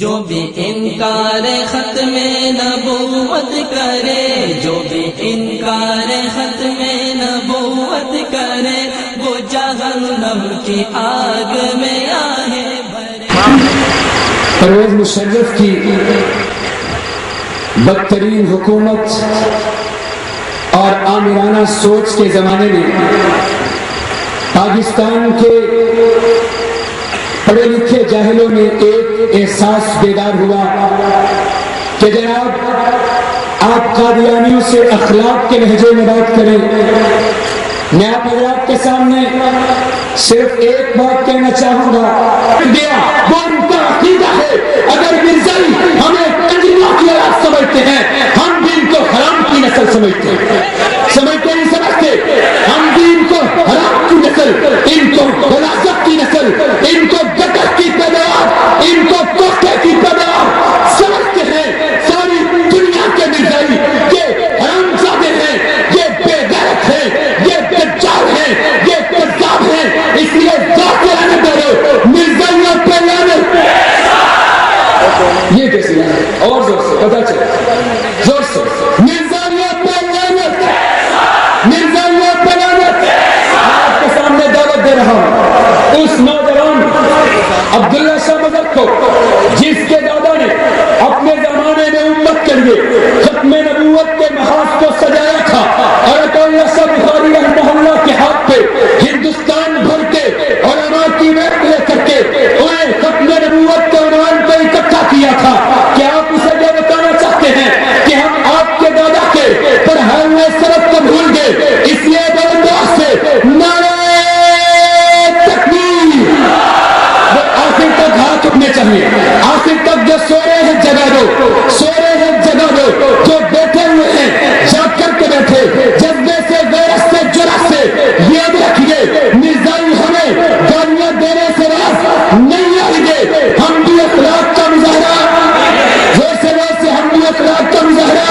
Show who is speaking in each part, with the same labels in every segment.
Speaker 1: جو بھی انکار ختم نبوت کرے، جو بھی انکار ختم نبوت کرے، وہ جہنم کی آگ میں آہے بھرے۔
Speaker 2: پرویز مشرف کی بدترین حکومت اور آمرانہ سوچ کے زمانے میں پاکستان کے پڑھے لکھے جاہلوں میں ایک احساس بیدار ہوا کہ جناب آپ قادیانیوں سے اخلاق کے لہجے میں بات کریں۔ میں آپ حضرات کے سامنے صرف ایک بات کہنا چاہوں گا، وہ ان کا عقیدہ ہے۔ اگر مرزائی ہمیں کنجریوں کی اولاد سمجھتے ہیں، ہم بھی ان کو حرام کی نسل سمجھتے ہیں۔ سمجھتے نہیں سمجھتے، ہم بھی ان کو حرام کی نسل، ان کو غلاظت کی نسل، ان کو گٹر کی پیداوار، ان کو کوٹے کی پیداوار سمجھتے ہیں۔ ساری دنیا کے مرزائی یہ حرامزادے ہیں، یہ بے غیرت ہیں، یہ دجال ہیں، یہ کذاب ہیں۔ اس لیے ذات لانے دو مرزائیوں پہ لعنت۔ یہ کیسی لعنت؟ اور زور سے پتا چلے، زور سے مرزائیوں پہ لعنت، مرزائیوں پہ لعنت۔ آپ کے سامنے دعوت دے رہا ہوں اس نوجوان عبداللہ شاہ مظہر کو، جس کے دادا نے اپنے زمانے میں امت کے لیے ختم نبوت کے محاذ کو سجایا تھا، اور عطاءاللہ شاہ بخاری رحمہ اللہ کے ہاتھ پہ ہندوستان بھر کے علماء کی بیعت لے کر کے انہیں ختم نبوت کے عنوان پہ اکٹھا کیا تھا۔ کیا آپ اسے یہ بتانا چاہتے ہیں کہ ہم آپ کے دادا کے پڑھانے سبق کو بھول گئے؟ اس لیے بلنداز سے نعرہ تکبیر، وہ آخر تک ہاتھ اٹھنے چاہیے۔ آخر تک جو سو رہے ہیں جگہ دو، سو رہے ہیں جگہ دو، جو بیٹھے ہوئے ہیں جاگ کر کے بیٹھے، جذبے سے، غیرت سے، جرأت سے یاد رکھیے مرزائی ہمیں گالیاں دینے سے راز نہیں آئیں گے۔ ہم بھی اخلاق کا مظاہرہ، ویسے ہم بھی اخلاق کا مظاہرہ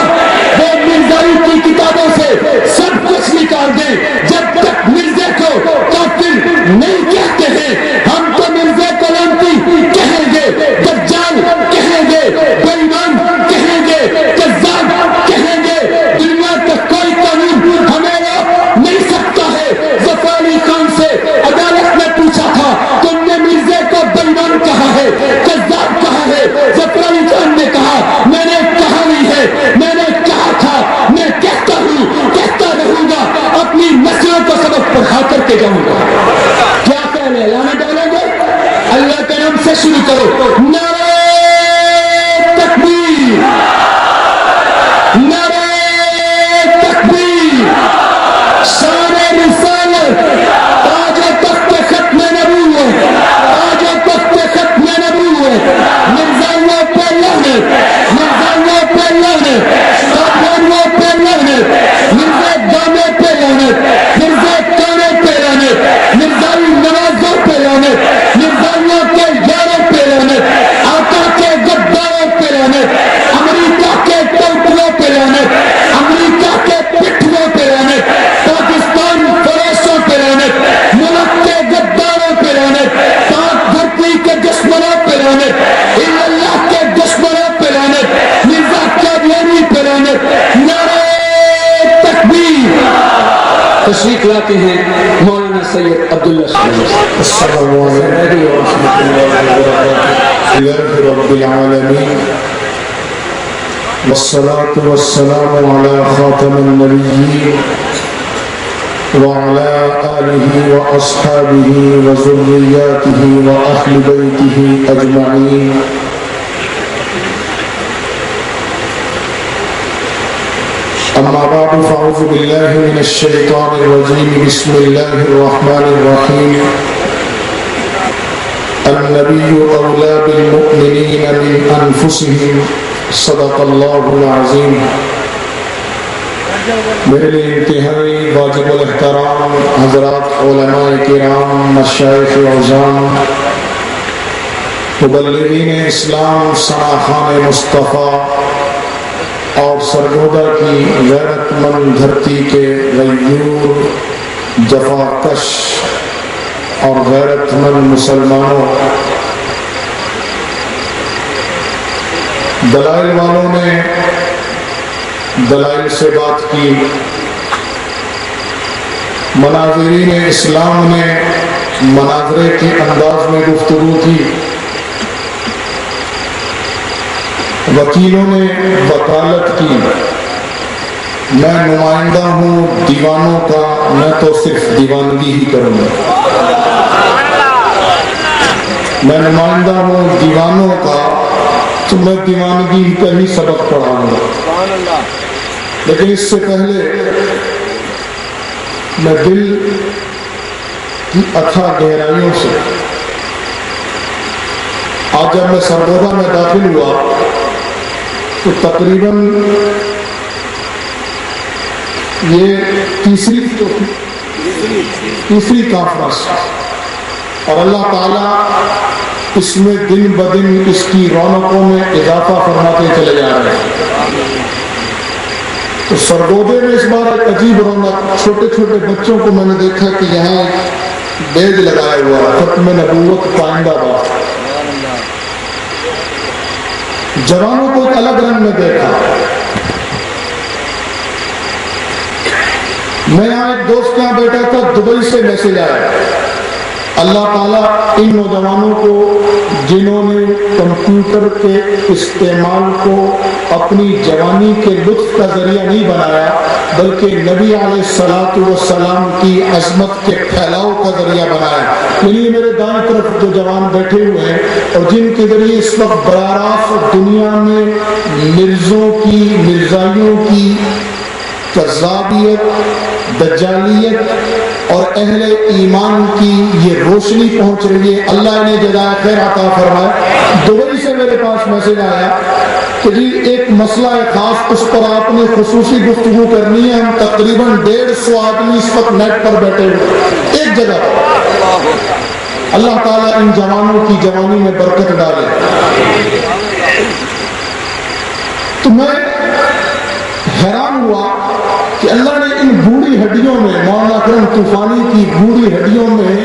Speaker 2: وہ مرزائی کی کتابوں سے سب کچھ نکال دیں۔ جب تک مرزے کو کافر نہیں کہتے ہیں، ہم تو مرزے کو لعنتی کہیں گے، دجال کہیں گے، بے ایمان کہیں گے، کذاب کہیں گے۔ دنیا کا کوئی قانون ہمیں روک نہیں سکتا ہے۔ ظفر علی خان سے عدالت نے پوچھا تھا تم نے مرزے کو بے ایمان کہا ہے، کذاب کہا ہے؟ ظفر علی خان نے کہا میں نے کہا نہیں ہے، میں نے کہا تھا، میں کہتا ہوں، کہتا رہوں گا، اپنی نسلوں کو سبق پڑھا کر کے جاؤں گا۔ کیا پہلے لانے ڈالیں گے؟ اللہ کے نام سے شروع کرو، نعرہ تکبیر، نعرہ تکبیر، شان رسالت، تاج تخت ختم نبوت، تاج تخت ختم نبوت۔ مرزائیوں پہ لعنت، مرزائیوں پہ لعنت، کافروں پہ لعنت، مرزا گانے پہ لعنت، مرزا کانے پہ لعنت، مرزائی نوازوں پہ لعنت، مرزائیوں کے یاروں پہ لعنت، آقا کے غداروں پہ لعنت، امریکہ کے ٹوٹلوں پہ لعنت، امریکہ کے پٹھوں پہ لعنت، پاکستان فریشوں پہ لعنت، ملک کے غداروں پہ لعنت، پاک دھرتی کے دشمنوں پہ لعنت، اللہ کے دشمنوں پہ لعنت، مرزا قادیانی پہ لعنت۔ نعرہ تکبیر۔ تشریف لاتے ہیں مولانا سید عبداللہ شاہ۔
Speaker 3: السلام علیکم ورحمۃ اللہ وبرکاتہ۔ رب العالمین والصلاة والسلام على خاتم النبیین وعلى آلہ وأصحابہ وذریاتہ وأہل بیتہ اجمعین۔ اما بعد فاعوذ باللہ من الشیطان الرجیم، بسم اللہ الرحمن الرحیم۔ النبی اولی بالمؤمنین من انفسہم، صدق اللہ العظیم۔ میرے لیے انتہائی واجب الاحترام حضرات علماء کرام، مشائخ اعظام، مبلغین اسلام، ثناخان مصطفیٰ اور سرگودا کی غیرت مند دھرتی کے غیور، جفاکش اور غیرت مند مسلمانوں، دلائل والوں نے دلائل سے بات کی، مناظرین اسلام نے مناظرے کے انداز میں گفتگو کی، وکیلوں نے وکالت کی۔ میں نمائندہ ہوں دیوانوں کا، میں تو صرف دیوانگی ہی کروں گا۔ میں نمائندہ ہوں دیوانوں کا، تو میں دیوانگی کا ہی سبق پڑھاؤں گا۔ لیکن اس سے پہلے میں دل کی اتھا گہرائیوں سے آج جب میں سرگودا میں داخل ہوا تو تقریباً یہ تیسری کانفرنس، اور اللہ تعالیٰ اس میں دن بدن اس کی رونقوں میں اضافہ فرماتے چلے جا رہے ہیں۔ تو سرگودے میں اس بار ایک عجیب رونق، چھوٹے چھوٹے بچوں کو میں نے دیکھا کہ یہاں بیج لگایا ہوا ہے، ختم نبوت پائندہ باد۔ جوانوں کو ایک الگ رنگ میں دیکھا۔ میں یہاں ایک دوست کے یہاں بیٹھا تھا، دبئی سے میسج آیا، اللہ تعالیٰ ان نوجوانوں کو جنہوں نے کمپیوٹر کے استعمال کو اپنی جوانی کے لطف کا ذریعہ نہیں بنایا بلکہ نبی علیہ الصلوۃ والسلام کی عظمت کے پھیلاؤ کا ذریعہ بنایا۔ یعنی میرے دائیں طرف جو جوان بیٹھے ہوئے ہیں اور جن کے ذریعے اس وقت براہ راست دنیا میں مرزوں کی، مرزائیوں کی کذابیت، دجالیت اور اہل ایمان کی یہ روشنی پہنچ رہی ہے، اللہ انہیں جزائے خیر عطا فرمائے۔ دبئی سے میرے پاس میسج آیا کہ جی ایک مسئلہ ہے خاص، اس پر آپ نے خصوصی گفتگو کرنی ہے۔ ہم تقریباً 150 آدمی اس وقت نیٹ پر بیٹھے ہوئے ایک جگہ پر۔ اللہ تعالیٰ ان جوانوں کی جوانی میں برکت ڈالے۔ تو میں حیران ہوا کہ اللہ نے ان بوڑھی ہڈیوں میں، مولانا اکرم طوفانی کی بوڑھی ہڈیوں میں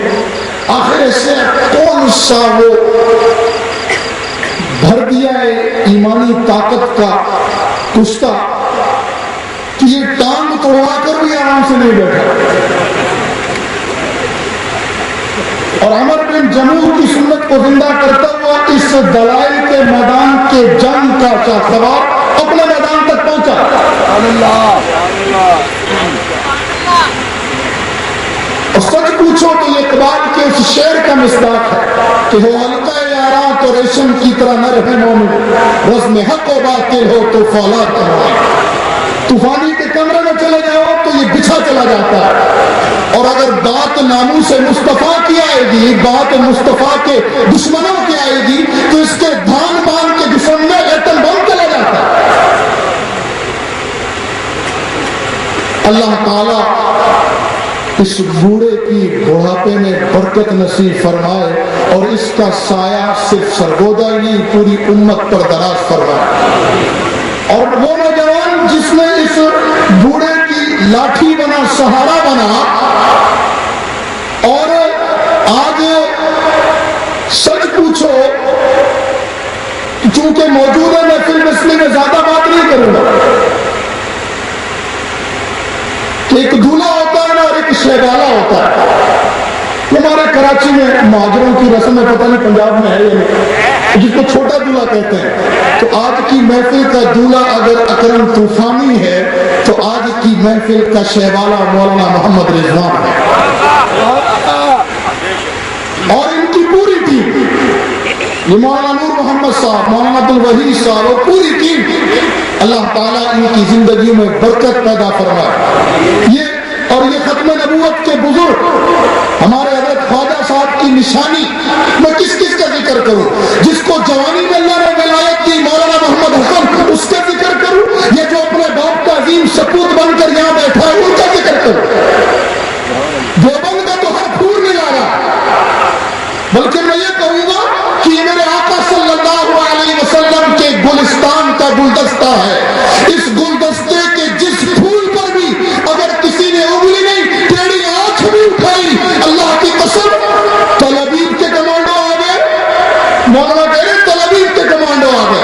Speaker 3: آخر ایسے کون سا وہ بھر دیا ہے ایمانی طاقت کا کشتہ کہ یہ ٹانگ توڑوا کر بھی آرام سے نہیں بیٹھا، اور عمر بن جموح کی سنت کو زندہ کرتا ہوا اس دلائل کے میدان کے جنگ کا شاہ سوار اپنے میدان تک پہنچا۔ اور سچ پوچھو تو یہ اقبال کے اس شعر کا مصداق ہے کہ ہو حلقہ یاراں تو ریشم کی طرح نہ رہے مومن، رزم حق و باطل ہو تو فولاد کرو۔ طوفانی کے کمرے میں چلے جاؤ تو یہ بچھا چلا جاتا ہے، اور اگر بات ناموس مصطفیٰ کی آئے گی، بات مصطفیٰ کے دشمنوں کی آئے گی تو اس کے دھان بان کے دشمن میں ایٹم بم چلا جاتا ہے۔ اللہ تعالیٰ اس بوڑھے کی بڑھاپے میں برکت نصیب فرمائے اور اس کا سایہ صرف سرگودا ہی نہیں پوری امت پر دراز فرمائے۔ اور وہ نوجوان جس نے اس بوڑھے کی لاٹھی بنا، سہارا بنا، اور آج سچ پوچھو چونکہ موجود ہے محفل میں، اس لیے میں زیادہ بات نہیں کروں گا کہ ایک دولہا ہوتا ہے نا اور ایک شہبالہ ہوتا ہے۔ ہمارے کراچی میں مہاجروں کی رسم ہے، پتہ نہیں پنجاب میں ہے یا نہیں، جس کو چھوٹا دولہا کہتے ہیں۔ تو آج کی محفل کا دولہا اگر اکرم طوفانی ہے تو آج کی محفل کا شہبالہ مولانا محمد رضوان ہے، اور ان کی پوری ٹیم، یہ مولانا نور محمد صاحب، مولانا عبدالوحید صاحب اور پوری ٹیم، اللہ تعالیٰ ان کی زندگی میں برکت پیدا فرمائے۔ یہ ختم نبوت کے بزرگ ہمارے حضرت خواجہ صاحب کی نشانی میں کس کس کا ذکر کروں؟ جس کو جوانی میں اللہ نے ولایت دی، مولانا محمد حسن، اس کا ذکر کروں؟ یہ جو اپنے باپ کا عظیم سپوت بن کر یہاں بیٹھا ہے ان کا ذکر کروں؟ دیوبند کا تو ہر پھول نہیں آ رہا، بلکہ میں یہ کہوں گا کہ یہ میرے آقا صلی اللہ علیہ وسلم کے گلستان کا گلدستہ ہے۔ اس گلدستے کے جس پھول پر بھی اگر کسی نے انگلی نہیں، ٹیڑھی آنکھ بھی اٹھائی، اللہ کی قسم طلبیب کے کمانڈو آ گئے، مولانا کہہ رہے طلبیب کے کمانڈو آ گئے۔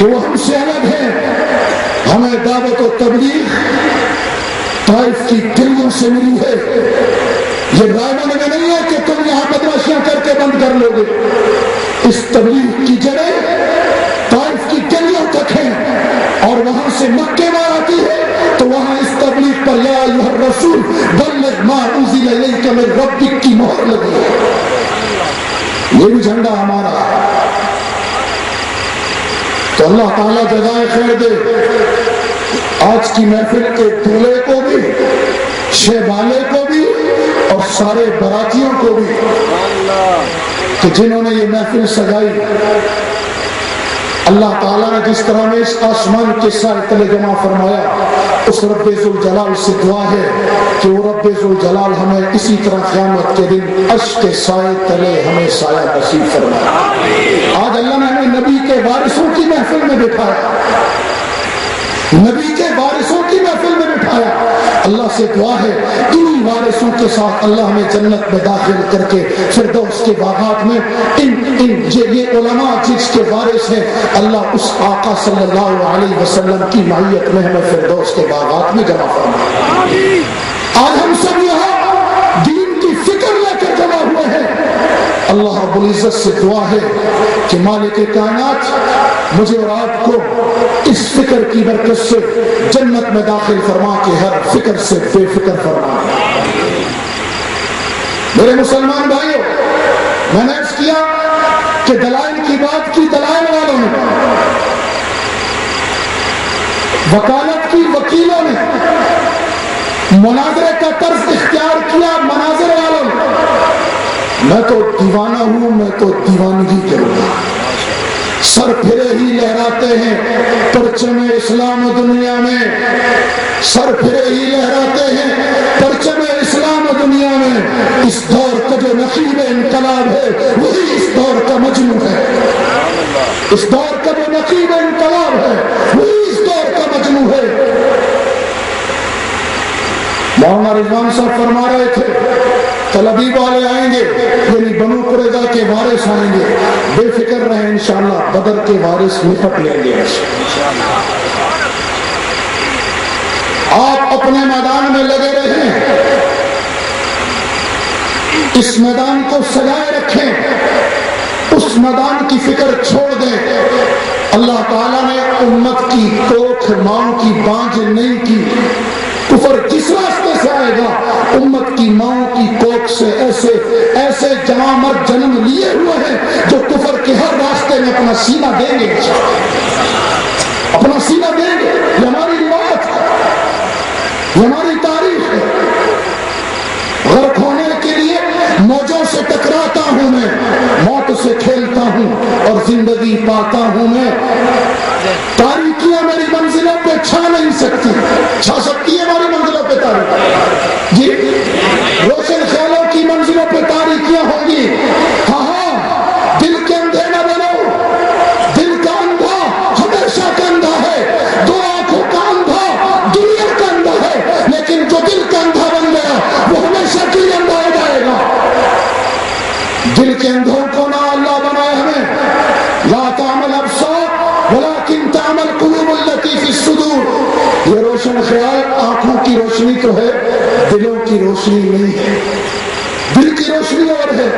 Speaker 3: کہ وہ ہم سے الگ ہے. ہمیں دعوت و تبلیغ طائف کی گلیوں سے ملی ہے. یہ رائے میں نہیں ہے کہ تم یہاں بدماشیاں کر کے بند کر لو گے. اس تبلیغ کی جڑیں طائف کی گلیوں تک ہیں اور وہاں سے مکے میں آتی ہے تو وہاں اس تبلیغ پر یا ایھا الرسول بلغ ما انزل الیک من ربک کی مہر لگی ہے. یہ بھی جھنڈا ہمارا ہے. تو اللہ تعالیٰ جزائے خیر دے آج کی محفل کے دولے کو بھی, شہبالے کو بھی اور سارے براتیوں کو بھی کہ جنہوں نے یہ محفل سجائی. اللہ تعالیٰ نے جس طرح میں اس آسمان کے سائے تلے جمع فرمایا, اس رب ذوالجلال سے دعا ہے کہ وہ رب ذوالجلال ہمیں اسی طرح قیامت کے دن عرش کے سائے تلے ہمیں سایہ نصیب فرمائے. آج اللہ نے ہمیں نبی کے وارثوں کی محفل میں بٹھایا, نبی کے وارثوں کی محفل میں بٹھایا. اللہ سے دعا ہے انہی وارثوں کے ساتھ اللہ ہمیں جنت میں داخل کر کے فردوس کے باغات میں یہ علماء جس کے وارث ہیں اللہ اس آقا صلی اللہ علیہ وسلم کی معیت میں ہمیں فردوس کے باغات میں جمع فرمائے. آج ہم سب یہاں دین کی فکر لے کر جمع ہوئے ہیں. اللہ رب العزت سے دعا ہے کہ مالک کائنات مجھے اور آپ کو اس فکر کی برکت سے جنت میں داخل فرما کے ہر فکر سے بے فکر فرما. میرے مسلمان بھائیوں, میں نے عرض کیا کہ دلائل کی بات کی دلائل والوں نے, وکالت کی وکیلوں نے, مناظرے کا طرز اختیار کیا مناظر والوں نے. میں تو دیوانہ ہوں, میں تو دیوانگی کروں گا. سر پھرے ہی لہراتے ہیں پرچم اسلام دنیا میں, سر پھرے ہی لہراتے ہیں پرچم اسلام دنیا میں. اس دور کا جو نقیب انقلاب ہے وہی اس دور کا مجنوں ہے. اس دور کا جو نقیب انقلاب ہے وہی اس دور کا مجنوں ہے. مولانا رضوان صاحب فرما رہے تھے طلبی والے آئیں گے, یعنی بنو قریظہ کے وارث آئیں گے, بے فکر رہیں انشاءاللہ بدر کے وارث نپٹ لیں گے. آپ اپنے میدان میں لگے رہیں, اس میدان کو سجائے رکھیں, اس میدان کی فکر چھوڑ دیں. اللہ تعالیٰ نے امت کی کوکھ ماں کی بانجھ نہیں کی. کفر جس راستے سے آئے گا امت کی ماں کی کوکھ سے ایسے ایسے جوان مرد جنم لیے ہوئے ہیں جو کفر کے ہر راستے میں اپنا سینہ دیں گے, اپنا سینہ دیں گے. یہ ہماری روایت ہے, یہ ہماری تاریخ ہے. غرق ہونے کے لیے موجوں سے ٹکراتا ہوں میں, موت سے کھیلتا ہوں اور زندگی پاتا ہوں میں. تاریکیاں میری منزلوں پہ چھا نہیں سکتی, چھا سکتی ہے ہماری منزلوں پہ تاریخ جی, روشن خیالوں کی منزلوں پہ تاریکیاں ہوں گی. ہاں ہاں, دل کے اندھے نہ بنو, دل کا اندھا ہمیشہ کا اندھا ہے, دو آنکھوں کا اندھا دنیا کا اندھا ہے, لیکن جو دل کا اندھا بن گیا وہ ہمیشہ کے لیے اندھا ہو جائے گا. دل کے اندھوں کو نہ اللہ بنائے ہمیں. لا تعمل ابصار ولكن تعمل قلوب التي في الصدور. یہ روشن خیال آنکھوں کی روشنی تو ہے, دلوں کی روشنی نہیں ہے. دل کی روشنی اور ہے,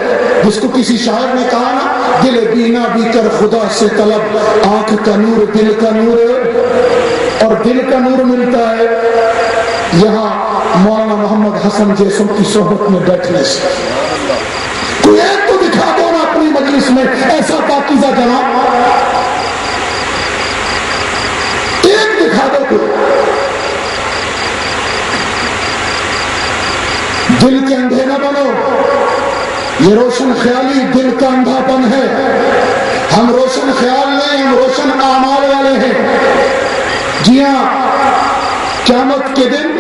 Speaker 3: جس کو کسی شاعر نے کہا نا, دل بینا بھی کر خدا سے طلب, آنکھ کا نور دل کا نور ہے. اور دل کا نور ملتا ہے یہاں مولانا محمد حسن جیسوں کی صحبت میں بیٹھنے سے. کوئی ایک تو دکھا دو نا اپنی مجلس میں ایسا پاکیزہ جناب, ایک دکھا دو. کوئی دل کے اندھے نہ بنو, یہ روشن خیالی دل کا اندھا پن ہے. ہم روشن خیال نہیں, ہم روشن اعمال والے ہیں. جی ہاں, قیامت کے دن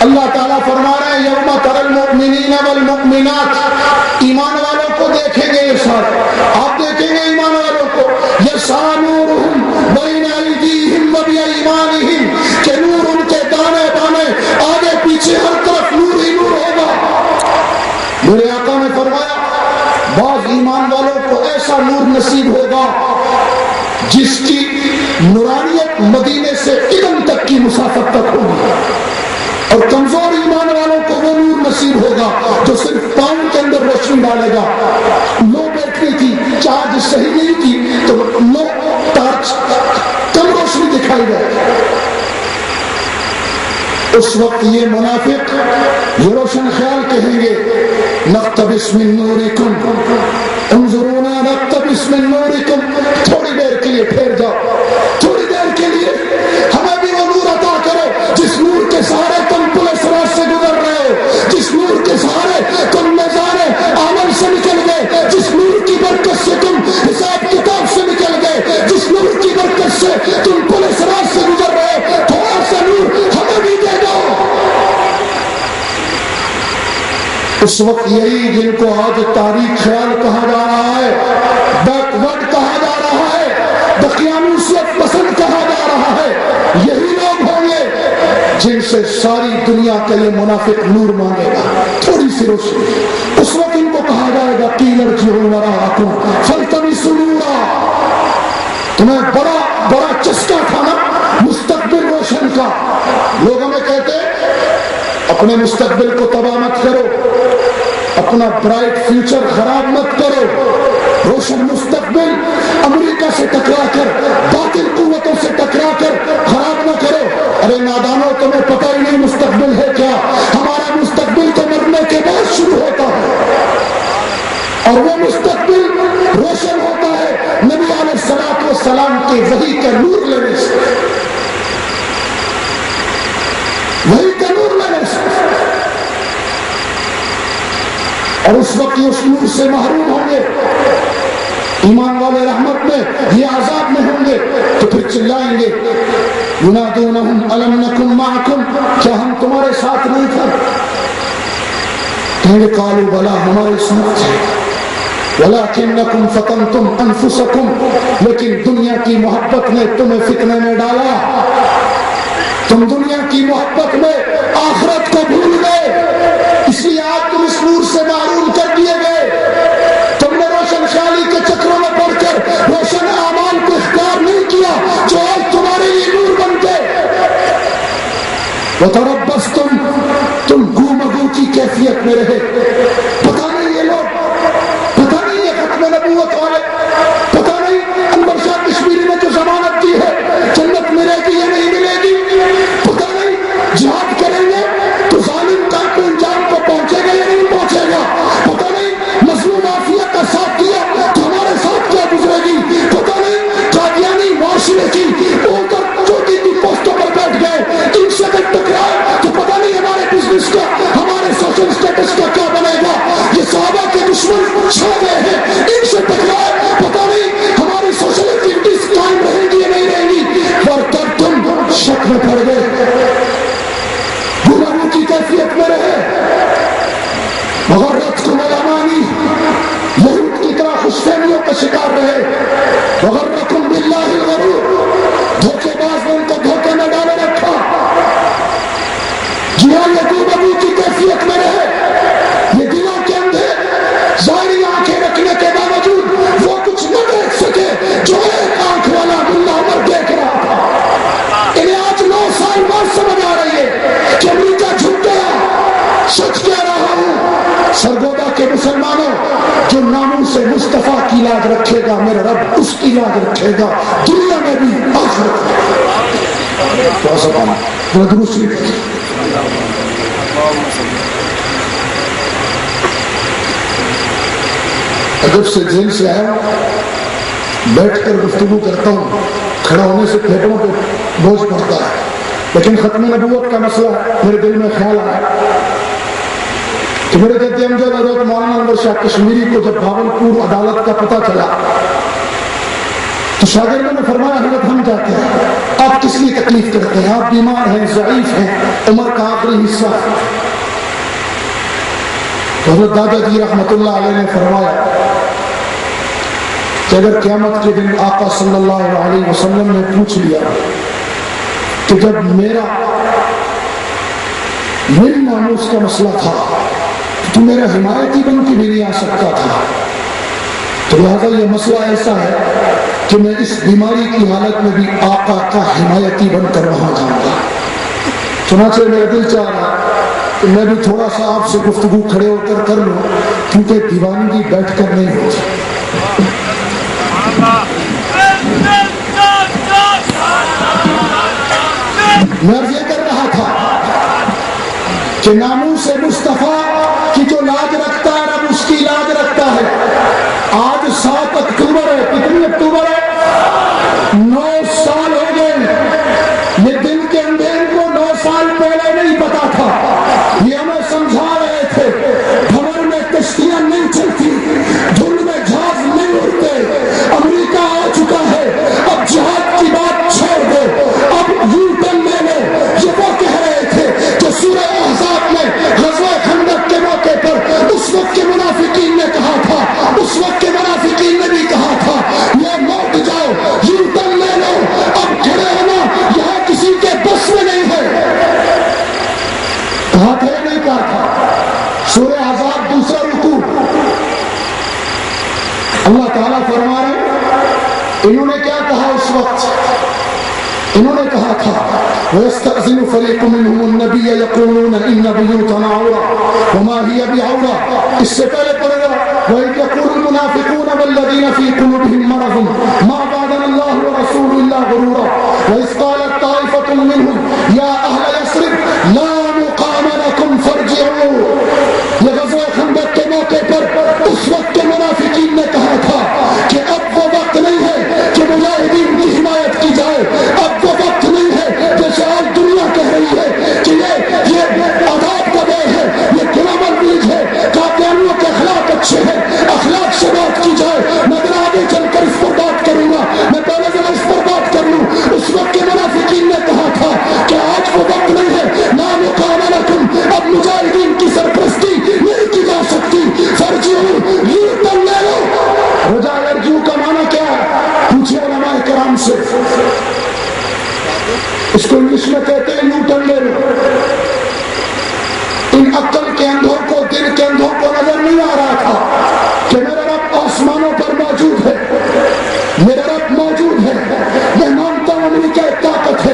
Speaker 3: اللہ تعالیٰ فرما رہے ہیں یوم تری المؤمنین والمؤمنات, ایمان والوں کو دیکھیں گے. یہ ساتھ آپ دیکھیں گے ایمان والوں کو, یسعی نورہم بین ایدیہم وبایمانہم, کہ نور ان کے دانے بانے آگے پیچھے ہر طرف نور ہی نور ہوگا. میرے آقا نے فرمایا بعض ایمان والوں کو ایسا نور نصیب ہوگا جس کی مدینے سے ایدن تک کی مسافت تک ہوگی، اور کمزور ایمان والوں کو وہ نور نصیب ہوگا جو صرف پاؤں کے اندر روشنی ڈالے گا۔ لو بیٹری تھی، چارج صحیح نہیں تھی تو لو ٹارچ کم روشنی دکھائی گئی۔ اس وقت یہ منافق یہ روشن خیال کہیں گے نقتبس من نورکم انظرونا نقتبس من نورکم، تھوڑی دیر کے لیے ٹھہر جاؤ، تھوڑی دیر کے لیے ہمیں بھی وہ نور عطا کرو جس نور کے سہارے تم پولیس راج سے گزر رہے ہو، جس نور کے سہارے تم میدان عمل سے نکل گئے، جس نور کی برکت سے تم حساب کتاب سے نکل گئے، جس نور کی برکت سے تم پولیس راج سے گزر رہے ہو، تھوڑا سا نور ہمیں بھی دے دو۔ اس وقت یہی جن کو آج تاریخ خیال کہا جا رہا ہے، بیک ورڈ کہا جا رہا ہے، دقیانوسیت پسند کہا جا رہا ہے، یہی لوگ ہوں گے جن سے ساری دنیا کا یہ منافق نور مانگے گا، تھوڑی سی روشنی۔ اس وقت ان کو کہا جائے گا قیل ارجعوا وراءکم فالتمسوا نورا۔ تمہیں بڑا چسکا تھا نا مستقبل روشن کا، لوگ ہمیں کہتے اپنے مستقبل کو تباہ مت کرو، اپنا برائٹ فیوچر خراب مت کرو، روشن مستقبل امریکہ سے ٹکرا کر باطل قوتوں سے ٹکرا کر خراب نہ کرو۔ ارے نادانوں، تمہیں پتہ ہی نہیں مستقبل ہے کیا؟ ہمارا مستقبل تو مرنے کے بعد شروع ہوتا ہے، اور وہ مستقبل روشن ہوتا ہے نبی علیہ الصلوۃ والسلام کی وحی کا نور لینے سے، وحی کا نور لینے سے۔ اور اس وقت یہ اس نور سے محروم ہوں گے، ایمان والے رحمت میں، یہ عذاب میں ہوں گے، تو پھر چلائیں گے ینادونہم الم نکن معکم، کیا ہم تمہارے ساتھ نہیں تھے؟ کہیں گے قالوا بلا، ہمارے ساتھ تھے، ولکنکم فتنتم انفسکم، لیکن دنیا کی محبت نے تمہیں فتنے میں ڈالا، تم دنیا کی محبت میں آخرت کو بھول گئے، اس لیے آج تم اس نور سے محروم کر دیے گئے۔ تم نے روشن خیالی کے چکروں میں پڑھ کر روشن اعمال کو اختیار نہیں کیا جو آج تمہارے لیے نور بن گئے۔ وتربصتم، تم گو مگو کی کیفیت میں رہے، پتہ نہیں یہ لوگ، پتہ نہیں یہ ختم نبوت والے، پتہ نہیں انور شاہ کشمیری نے جو ضمانت دی ہے جنت ملے گی یا نہیں ملے گی، پتہ نہیں جہاد کریں گے تو ظالم کا انجام کو پہنچے گا یا نہیں پہنچے گا، پتہ نہیں مظلوم مافیا کا ساتھ دیا تو ہمارے ساتھ کیا گزرے گی، پتہ نہیں قادیانی معاشرے کی اوپر چوٹی کی پوسٹوں پر بیٹھ گئے، ان سے اگر ٹکرائے تو پتہ نہیں ہمارے بزنس کا، ہمارے سوشل اسٹیٹس کا کیا بنے گا۔ یہ صحابہ کے دشمن چھا گئے ہیں، ان سے ٹکرائے پتہ نہیں ہماری سوشل ایکٹیویٹیز قائم رہیں گی یا نہیں رہیں گی، اور تب تم شک میں پڑ گئے، گناہوں کی کیفیت میں رہے، وغرتکم الامانی، یہود کی طرح خوش فہمیوں کا شکار رہے، وغرکم باللہ الغرور، دھوکے باز نے ان کو دھوکے میں ڈالے رکھا، جہاں یعقوب ابو کی کیفیت میں رہے، یہ دلوں کے اندھے ظاہری آنکھیں رکھنے کے باوجود وہ کچھ نہ دیکھ سکے جو ایک آنکھ والا ملا عمر دیکھ رہا تھا۔ انہیں آج 9 سال بعد سمجھ آ رہی ہے کہ امریکہ جھک گیا، سچ کہہ رہا ہوں، سرگودا کے مسلمانوں، جو ناموں سے مصطفیٰ کی لاج رکھے گا میرا رب اس کی لاج رکھے گا، دنیا میں بھی آخرت میں۔ دوسری ادب سے جیل سے آیا، بیٹھ کر گفتگو کرتا ہوں، کھڑا ہونے سے پھیپڑوں پہ بوجھ پڑتا ہے، لیکن ختم نبوت کا مسئلہ میرے دل میں خیال آیا کہ میرے جد امجد حضرت مولانا انور شاہ کشمیری کو جب بھاولپور عدالت کا پتہ چلا تو شاگردوں نے فرمایا حضرت ہم جاتے ہیں، آپ کس لیے تکلیف کرتے ہیں، آپ بیمار ہیں، ضعیف ہیں، عمر کا آخری حصہ ہے۔ حضرت دادا جی رحمت اللہ علیہ نے فرمایا کہ اگر قیامت کے دن آقا صلی اللہ علیہ وسلم نے پوچھ لیا کہ جب میری ناموس کا مسئلہ تھا تو میرا حمایتی بن کے بھی نہیں آ سکتا تھا، تو لہٰذا یہ مسئلہ ایسا ہے کہ میں اس بیماری کی حالت میں بھی آقا کا حمایتی بن کر وہاں جاؤں گا. چنانچہ میرا دل چاہ رہا کہ میں بھی تھوڑا سا آپ سے گفتگو کھڑے ہو کر کر لوں، کیونکہ دیوانگی بیٹھ کر نہیں ہوتی. میں یہ کر رہا تھا کہ ناموس مصطفیٰ کی جو لاج رکھتا ہے رب اس کی لاج رکھتا ہے. آج 7 اکتوبر ہے. کتنی اکتوبر ہے؟ 9 سال ہو گئے. یہ دن کے اندھیر کو 9 سال پہلے نہیں پتا تھا. یہ ہمیں سمجھا رہے تھے بھور میں کشتیاں نہیں چلتی، دھند میں جہاز نہیں اڑتے. امریکہ آ چکا ہے، اب جہاد کی بات چھوڑ دو، اب یو ٹرن لے لو. یہ وہ کہہ رہے تھے جو سورہ احزاب میں غزوہ خندق کے موقع پر اس وقت کے منافقین نے کہا تھا. اس وقت کے منافقین نے بھی کہا تھا یہ لوٹ جاؤ، یو ٹرن لے لو، اب کھڑے ہونا یہاں کسی کے بس میں نہیں ہے. کہا تھا یا نہیں کہا تھا؟ سورہ احزاب دوسرا رکوع. اللہ تعالیٰ فرما رہے انہوں نے کیا کہا اس وقت؟ انہوں نے کہا تھا وَيَسْتَأْذِنُ فَرِيقٌ مِّنْهُمُ النَّبِيَّ يَقُولُونَ إِنَّ بُيُوتَنَا عَوْرَةٌ وَمَا هِيَ بِعَوْرَةٍ. اس سے پہلے پڑھے گا وَإِذْ يَقُولُ الْمُنَافِقُونَ وَالَّذِينَ فِي قُلُوبِهِم مَّرَضٌ مَّا زَادَنَا اللَّهُ وَرَسُولُهُ إِلَّا غُرُورًا وَإِذْ قَالَتْ طَائِفَةٌ مِّنْهُمْ يَا أَهْلَ يَثْرِبَ لَا مُقَامَ لَكُمْ فَارْجِعُوا. یہ غزوہ خندق کے موقع پر اس وقت کے منافقین نے کہا تھا کہ اب وہ وقت نہیں ہے کہ مجاہدین کی حمایت کی جائے. اب وہ وقت نہیں ہے جیسے آج دنیا کہہ رہی ہے کہ یہ عذاب کا دور ہے، یہ گلامر بیج ہے، قادیانیوں کے اخلاق اچھے ہیں، اخلاق سے بات کی جائے. میں ذرا آگے چل کر اس پر بات کروں گا، میں پہلے ذرا اس پر بات کر لوں. اس وقت کے منافقین نے کہا تھا کہ آج وہ وقت نہیں ہے، لا مقام لکم، اب مجاہدین کی سرپرستی نہیں کی جا سکتی. فرجعوا، یو ٹرن لے لو. رجا ارجو کا معنی کیا ہے؟ پوچھے علماء کرام سے. اس کو انگلش میں کہتے ہیں یو ٹرن لے لو. ان عقل کے اندھوں کو، دل کے اندھوں کو نظر نہیں آ رہا تھا کہ میرا رب آسمانوں پر موجود ہے، میرا رب موجود ہے. میں مانتا ہوں امریکہ ایک طاقت ہے.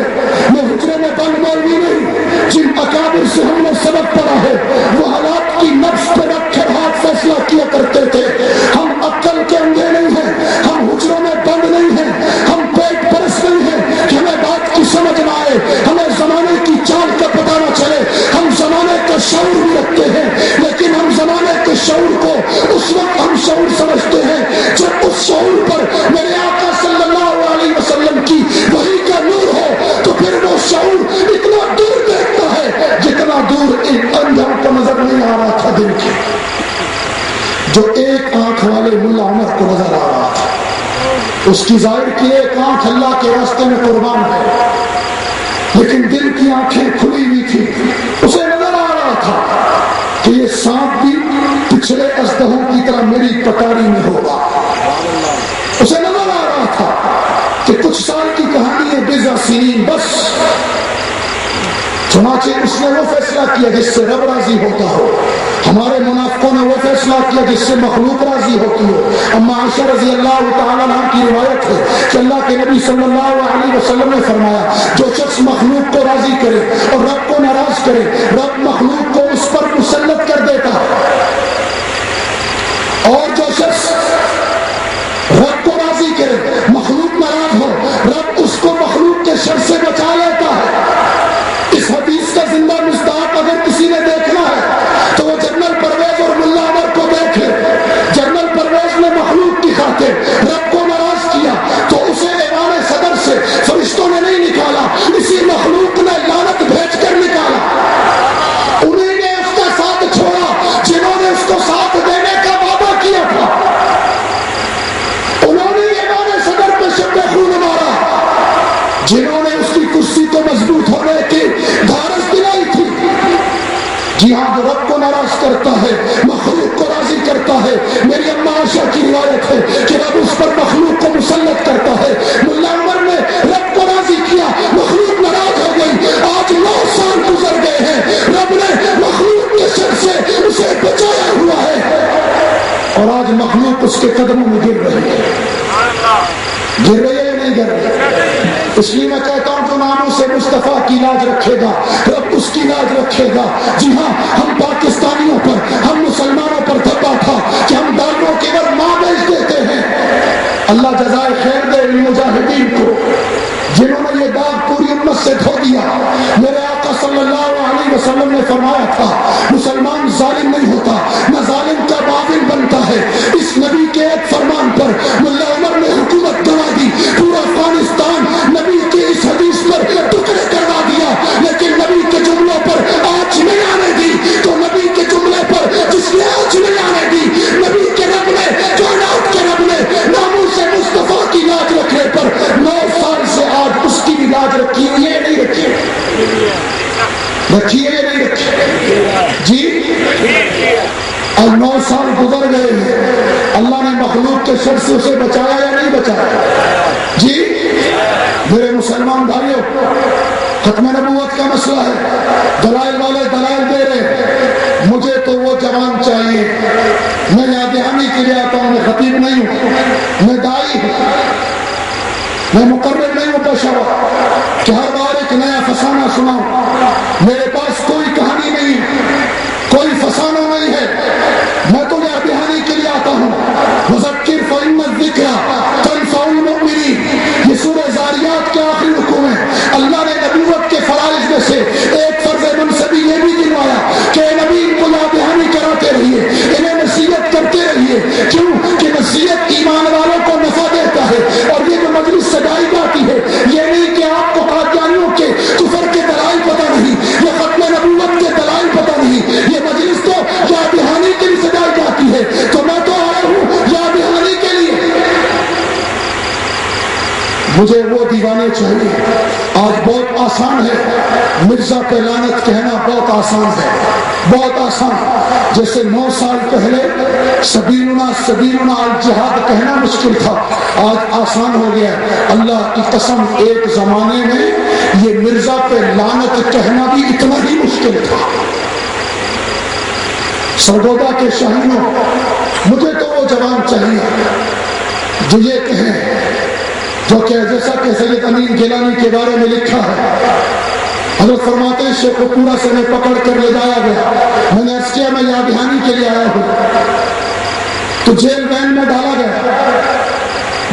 Speaker 3: میں حجرے میں بند مولوی نہیں. جن اکابر سے ہم نے سبق پڑھا ہے وہ حالات کی نفس پہ رکھ کر ہاتھ فیصلہ کیا کرتے تھے. ہم عقل کے اندھے نہیں ہیں، ہم حجروں میں بند نہیں ہیں، ہم پیٹ پرست نہیں ہیں کہ ہمیں بات کی سمجھ نہ آئے، ہمیں زمانے کی چال کا پتہ نہ چلے. ہم زمانے کا شعور بھی رکھتے ہیں، لیکن ہم زمانے کے شعور کو اس وقت ہم شعور سمجھتے ہیں جب اس شعور پر میرے آقا صلی اللہ علیہ وسلم کی وحی کا نور ہو. تو پھر وہ شعور اتنا دور دیکھتا ہے جتنا دور ان اندھوں کو نظر نہیں آ رہا تھا دل کی. جو ایک آنکھ والے ملا عمر کو نظر آ رہا تھا، اس کی ظاہر کی ایک آنکھ اللہ کے راستے میں قربان ہے، لیکن دل کی آنکھیں کھلی ہوئی تھی. اسے نظر آ رہا تھا کہ یہ سانپ بھی پچھلے اژدہوں کی طرح میری پٹاری میں ہوگا. اسے نظر آ رہا تھا کہ کچھ سال کی کہانی ہے، بضع سنین بس. چنانچہ اس نے وہ فیصلہ کیا جس سے رب راضی ہوتا ہو. ہمارے منافقوں نے وہ فیصلہ کیا جس سے مخلوق راضی ہوتی ہو. اما عائشہ رضی اللہ تعالیٰ عنہ کی روایت ہے کہ اللہ کے نبی صلی اللہ علیہ وسلم نے فرمایا جو شخص مخلوق کو راضی کرے اور رب کو ناراض کرے، رب مخلوق کو اس پر مسلط کر دیتا ہے. اور جو شخص رب کو راضی کرے، مخلوق ناراض ہو، رب اس کو مخلوق کے شر سے بچا لیتا ہے. اس حدیث کا زندہ مصداق اگر کسی نے دیکھنا ہے تو وہ جنرل پرویز اور ملا عمر کو دیکھ لے. جنرل پرویز نے مخلوق کی خاطر رب کو ناراض کیا تو اسے ایوان صدر سے فرشتوں نے نہیں نکالا، اسی مخلوق نے لعنت بھیج کر نکالا. انہیں نے اس کا ساتھ چھوڑا جنہوں نے اس کو ساتھ دینے کا وعدہ کیا تھا. انہوں نے ایوان صدر پہ شب خون مارا جنہوں نے اس کی کرسی کو مضبوط ہونے کی دھارس دلائی تھی. جی ہاں، جو رب کو ناراض کرتا ہے مخلوق کو راضی کرتا ہے. میری اما عائشہ کی روایت ہے کہ رب اس پر مخلوق کو مسلط کرتا ہے. ملا عمر نے رب کو راضی کیا، مخلوق ناراض ہو گئی. آج 9 سال گزر گئے ہیں، رب نے مخلوق کے شر سے اسے بچایا ہوا ہے اور آج مخلوق اس کے قدموں میں گر رہی ہے. گر رہی ہے یا نہیں گر رہی؟ اس لیے میں کہتا ہوں جو ناموں سے مصطفیٰ کی لاج رکھے گا رب اس کی لاج رکھے گا. جی ہاں، ہم پاکستانیوں پر، ہم مسلمانوں پر دھبا تھا کہ ہم ڈالروں کے بر ماں بیچ دیتے ہیں. اللہ جزائے خیر دے ان مجاہدین کو جنہوں نے یہ داغ پوری امت سے دھو دیا. میرے آقا صلی اللہ علیہ وسلم نے فرمایا تھا مسلمان ظالم نہیں ہوتا، نہ ظالم کا باغل بنتا ہے. اس نبی کے ایک فرمان پر ملا عمر نے حکومت کرا دی، پورا افغانستان نبی کی اس حدیث پر ٹکڑے کروا دیا، لیکن نبی کے جملوں پر آنچ نہیں آنے دی. تو نبی کے جملے پر جس نے آنچ نہیں آنے دی، نبی کے رب نے، کائنات کے رب نے ناموں سے مصطفیٰ کی لاج رکھنے پر 9 سال سے آج اس کی بھی لاج رکھی ہوئی ہے نہیں رکھی؟ رکھی ہے یا نہیں رکھی؟ جی اور 9 سال گزر گئے ہیں، اللہ نے مخلوق کے شر سے اسے بچایا یا نہیں بچایا؟ جی میرے مسلمان بھائیوں، ختم نبوت کا مسئلہ ہے، دلائل والے دلائل دے رہے، مجھے تو وہ جوان چاہیے. میں یاد دہانی کے لیے آتا ہوں، میں خطیب نہیں ہوں، میں داعی ہوں، میں مقرر نہیں ہوں پیشہ کہ ہر بار ایک نیا فسانہ سناؤں. میرے پاس کوئی کہانی نہیں، کوئی فسانہ نہیں ہے. میں تو یاد دہانی کے لیے آتا ہوں. مذکر فإن الذکر تنفع المؤمنین، یہ سورہ زاریات کے آخری رکوع میں اللہ نے نبوت کے فرائض میں سے ایک فرض منصبی یہ بھی دلوایا کہ نبی ان کو یاد دہانی کراتے رہیے، انہیں نصیحت کرتے رہیے. کیوں کہ نصیحت ایمان والوں کو نفع دیتا ہے. اور یہ جو مجلس سجائی جاتی ہے، یہ نہیں کہ آپ کو قادیانیوں کے کفر کے دلائل پتہ نہیں، یہ ختم نبوت کے دلائل پتہ نہیں، یہ مجلس تو یاد دہانی کے لیے سجائی جاتی ہے. تو میں تو آیا ہوں یاد دہانی کے لیے. مجھے وہ دیوانے چاہیے. آج بہت آسان ہے مرزا پہ لعنت کہنا، بہت آسان ہے، بہت آسان. جیسے 9 سال پہلے سبیلنا سبیلنا الجہاد کہنا مشکل تھا، آج آسان ہو گیا. اللہ کی قسم ایک زمانے میں یہ مرزا پہ لعنت کہنا بھی اتنا ہی مشکل تھا. سرگودا کے شاہینوں، مجھے تو وہ جوان چاہیے جو یہ کہیں، جو کہ جیسا کہ سید امین گیلانی کے بارے میں لکھا ہے، حضرت فرماتے ہیں شیخ کو پورا سے میں پکڑ کر لے جایا گیا. میں نے عرض کیا میں یاد دہانی کے لیے آیا ہوں. تو جیل وین میں ڈالا گیا.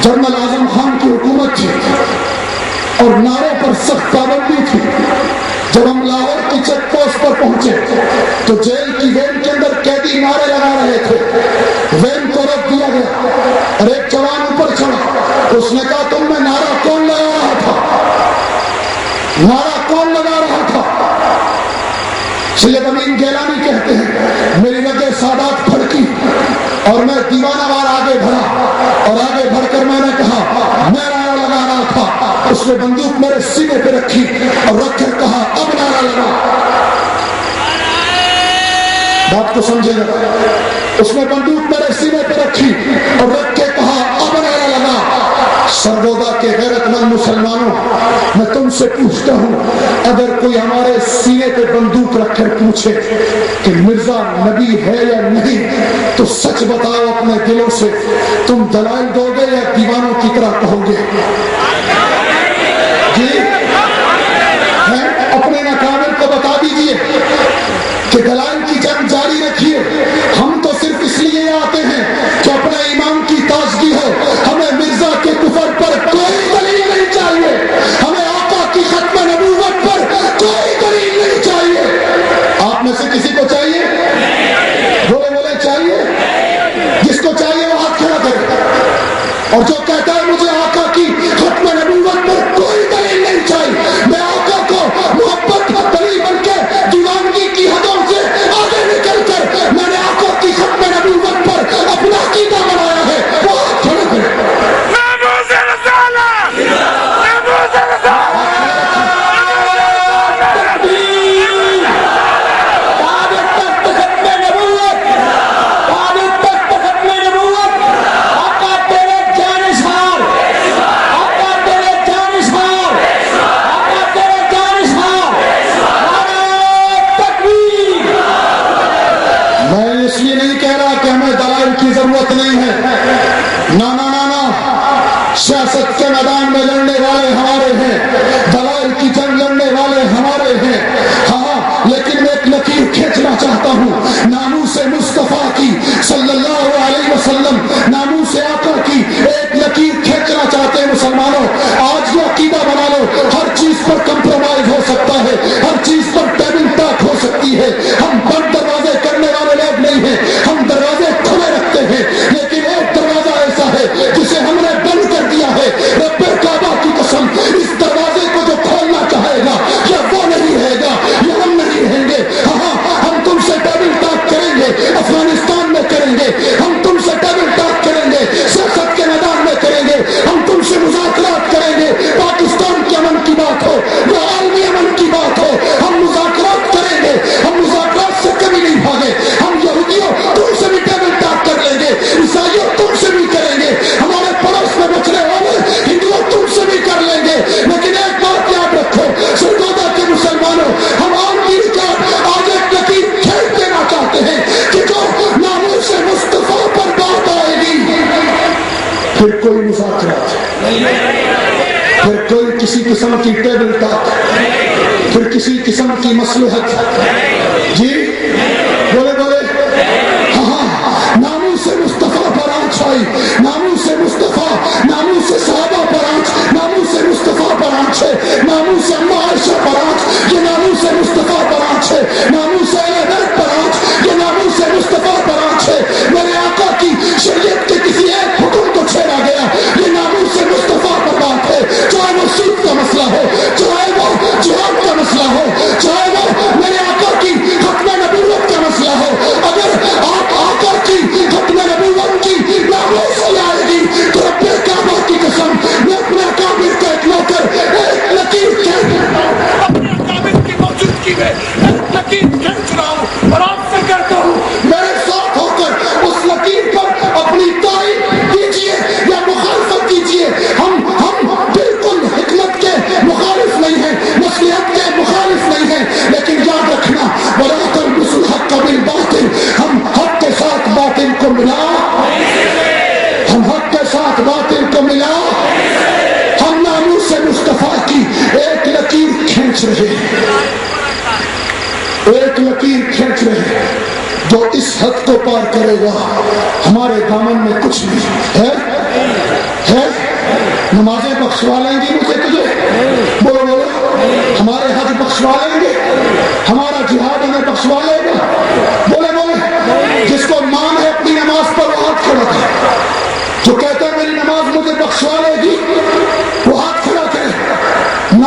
Speaker 3: جنرل اعظم خان کی حکومت تھی اور نعروں پر سخت پابندی تھی. جب ہم لاہور کی چیک پوسٹ پر پہنچے تو جیل کی وین کے اندر قیدی نعرے لگا رہے تھے. وین کو روک دیا گیا اور ایک جوان اوپر چڑھا. اس نے کہا تم میں نعرہ کون لگا رہا تھا؟ نعرہ کون لگا رہا تھا؟ سید امین گیلانی کہتے ہیں میری رگیں سادات پھڑکی اور میں دیوانہ وار آگے بڑھا اور آگے بڑھ کر میں نے کہا میں نعرہ لگا رہا تھا. اس نے بندوق میرے سینے پہ رکھی اور رکھ کر کہا اب نعرہ لگا. بات کو سمجھے گا. اس نے بندوق میرے سینے پہ رکھی اور رکھ کے کہا اب نعرہ لگا. سرگودا کے غیرت مند مسلمانوں، میں تم سے پوچھتا ہوں، اگر کوئی ہمارے سینے پہ بندوق رکھ کر پوچھے کہ مرزا نبی ہے یا نہیں، تو سچ بتاؤ اپنے دلوں سے، تم دلائل دو گے یا دیوانوں کی طرح کہو گے؟ جی اپنے ناکامل کو بتا دیجئے کہ دلائل کی جنگ جاری رکھیے. ہم تو صرف اس لیے آتے ہیں کہ اپنے ایمان کی تازگی ہو. ہمیں مرزا کے کفر پر کوئی دلیل نہیں چاہیے، ہمیں آقا کی ختم نبوت پر کوئی دلیل نہیں چاہیے. آپ میں سے کسی کو چاہیے؟ بولے چاہیے؟ جس کو چاہیے وہ ہاتھ کھڑا کرے. اور جو کہتا ہے مجھے آقا کی ختم نبوت پر کوئی دلیل نہیں چاہیے، میں آقا کو محبت کا دلیل بن کے دیوانگی کی حدوں سے آگے نکل کر میں نے آقا کی ختم نبوت پر اپنا عقیدہ بنایا ہے. وہ ہاتھ کھڑا کرے. ضرورت نہیں ہے. نا سیاست کے میدان میں لڑنے والے ہمارے ہیں، دلائل کی جنگ لڑنے والے ہمارے ہیں، ہاں، لیکن میں ایک لکیر کھینچنا چاہتا ہوں ناموس مصطفیٰ کی صلی اللہ علیہ وسلم، ناموس آقا کی ایک لکیر کھینچنا چاہتے ہیں مسلمانوں۔ آج یہ عقیدہ بنا لو، ہر چیز پر کمپرومائز ہو سکتا ہے، ہر چیز پر ٹیبل ٹاک ہو سکتی ہے۔ ہم بند دروازے کرنے والے لوگ نہیں ہیں، ہم دروازے کھلے رکھتے ہیں، لیکن ایک دروازہ ایسا ہے جسے ہم نے بند کر دیا ہے۔ رب کعبہ کی قسم، اس دروازے کو جو کھولنا چاہے گا یا وہ نہیں رہے گا یا ہم نہیں رہیں گے۔ ہاں، ہم تم سے ٹیبل ٹاک کریں گے، افغانستان میں کریں گے، ہم تم سے ٹیبل ٹاک کریں گے، سیاست کے میدان میں کریں گے، ہم تم سے مذاکرات کریں گے۔ پاکستان کے امن کی بات ہو یا عالمی امن کی بات ہو، ہم مذاکرات کریں گے، ہم مذاکرات سے کبھی نہیں بھاگے۔ ہم یہودیوں تم سے بھی ٹیبل ٹاک کر لیں گے، عیسائیوں تم سے بھی کریں گے، ہمارے پڑوس میں بچنے والے ہندوؤں تم سے بھی کر لیں گے، لیکن ایک بات یاد رکھو سرگودا کے مسلمانوں، ہم عالمی کا آج ایک لکیر کھینچ دینا چاہتے ہیں کہ جو ناموس مصطفیٰ پر بات آئے گی پھر کوئی مذاکرات، پھر کوئی کسی قسم کی ٹیبل ٹاک، پھر کسی قسم کی مصلحت، جی بولے بولے، ہاں، ناموس مصطفیٰ پر آنچ آئی، ناموس مصطفیٰ، ناموس صحابہ پر آنچ، ناموس مصطفیٰ پر آنچ ہے، ناموس اما عائشہ پر آنچ، یہ ناموس مصطفیٰ پر آنچ ہے، ناموس اہل بیت پر آنچ، یہ ناموس مصطفیٰ پر آنچ ہے۔ میرے آقا کی شریعت کے کسی ایک حکم کو چھیڑا گیا، یہ ناموس مصطفیٰ پر بات ہے، چاہے وہ سود کا مسئلہ ہو، چاہے وہ جہاد کا مسئلہ ہو، چاہے وہ میرے آقا کی ختم نبوت کا مسئلہ ہو۔ اگر آپ آقا کی ختم نبوت کی ناموس آئے گی تو رب کعبہ کی قسم میں اپنے اکابر کا ایک نوکر ایک لکیر اپنے اکابر کی موجودگی میں ایک لکیر کھینچ رہا ہوں اور آپ سے کہتا ہوں میرے ساتھ ہو کر اس لکیر پر اپنی تائید کیجیے یا مخالفت کیجیے۔ ہم بالکل حکمت کے مخالف نہیں ہیں، مصلحت کے مخالف نہیں ہیں، لیکن یاد رکھنا وَلَا تَلْبِسُوا الْحَقَّ بِالْبَاطِلِ، ہم حق کے ساتھ باطل کو ملا، ہم حق کے ساتھ باطل کو ملا، ہم ناموس مصطفیٰ کی ایک لکیر کھینچ رہے ہیں، ایک لکیر کھینچ رہے ہیں جو اس حد کو پار کرے گا ہمارے دامن میں کچھ نہیں ہے۔ نمازیں بخشوا لیں گی مجھے تجھے، بولو بولو، ہمارے حج بخشوا لیں گے، ہمارا جہاد ہمیں بخشوا لے گا، بولے بولے۔ جس کو مان ہے اپنی نماز پر وہ ہاتھ کھڑا کرے، جو کہتا ہے میری نماز مجھے بخشوا لے گی وہ ہاتھ کھڑا کرے۔ نہ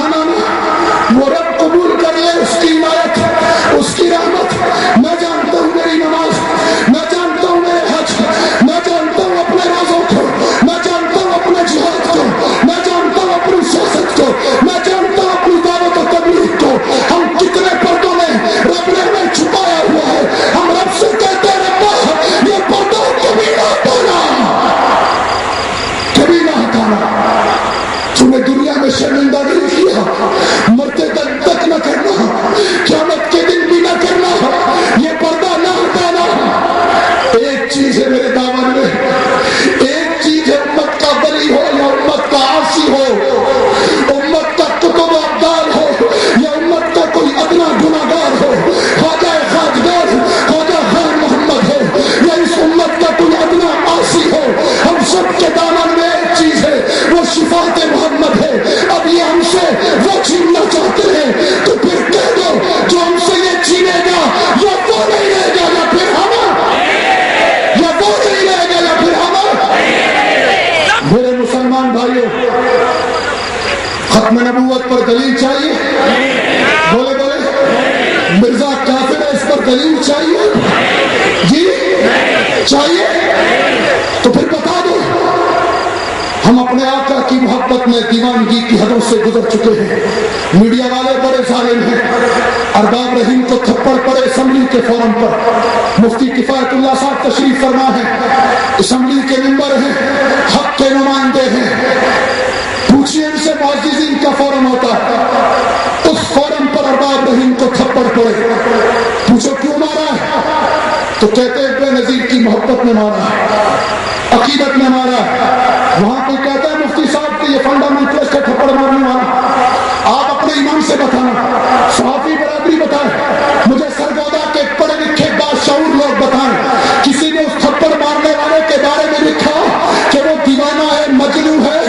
Speaker 3: وہ رب قبول کر لے اس کی عنایت، اس کی رحمت۔ میں جانتا ہوں میری نماز، میں جانتا ہوں میرے حج، میں جانتا ہوں اپنے روزوں کو، میں جانتا ہوں اپنے جہاد کو، میں جانتا ہوں اپنی سیاست کو، میں جانتا ہوں اپنی دعوت و تبلیغ کو۔ ہم کتنے پردوں میں رب نے ہمیں چھپایا ہوا ہے، ہم رب سے کہتے ہیں رب یہ پردہ کبھی نہ ہٹانا، کبھی نہ ہٹانا۔ تمہیں دنیا میں شرمندہ نہیں کیا، مرتے تک نہ کرنا، قیامت کے دن بھی نہ کرنا، یہ پردہ نہ ہٹانا۔ ایک چیز ہے میرے دامن میں، ایک چیز ہے امت کا بلی ہو یا امت کا عاصی ہو، امت کا کتب ابدال ہو یا امت کا کوئی ادنا گناہگار ہو، خواجہ خواجگار خواجہ خان محمد ہو یا اس امت کا کوئی ادنا عاصی ہو، ہم سب کے دامن میں ایک چیز ہے، وہ شفاعت محمد ہے۔ اب یہ ہم سے وہ چھیننا چاہتے ہیں تو پھر کہہ دو جو ہم سے یہ چھینے گا یا وہ نہیں رہے گا یا پھر ہم، یا وہ نہیں رہے گا یا پھر ہم۔ میرے مسلمان بھائیوں، ختم نبوت پر دلیل چاہیے، بولے بولے، مرزا کافر ہے اس پر دلیل چاہیے، جی چاہیے تو پھر بتا دو۔ ہم اپنے آقا کی محبت میں دیوانگی کی حدوں سے گزر چکے ہیں۔ میڈیا والے بڑے ظالم ہیں، ارباب رحیم کو تھپڑ پڑے اسمبلی کے فورم پر۔ مفتی کفایت اللہ صاحب تشریف فرما ہے، اسمبلی کے ممبر ہیں، حق کے نمائندے ہیں، پوچھئے ان سے معززین کا فورم ہوتا ہے، اس فورم پر ارباب رحیم کو تھپڑ پڑے، پوچھو کیوں مارا ہے تو کہتے ہیں بے نظیر کی محبت نے مارا، عقیدت نے مارا، وہاں کوئی کہتا ہے مفتی صاحب کہ یہ فنڈامنٹلسٹ ہے تھپڑ مارنے والا، آپ اپنے ایمان سے بتانا، صحافی برادری بتائیں، مجھے سرگودا کے پڑھے لکھے باشعور لوگ بتائیں، کسی نے اس تھپڑ مارنے والے کے بارے میں لکھا کہ وہ دیوانہ ہے، مجنون ہے؟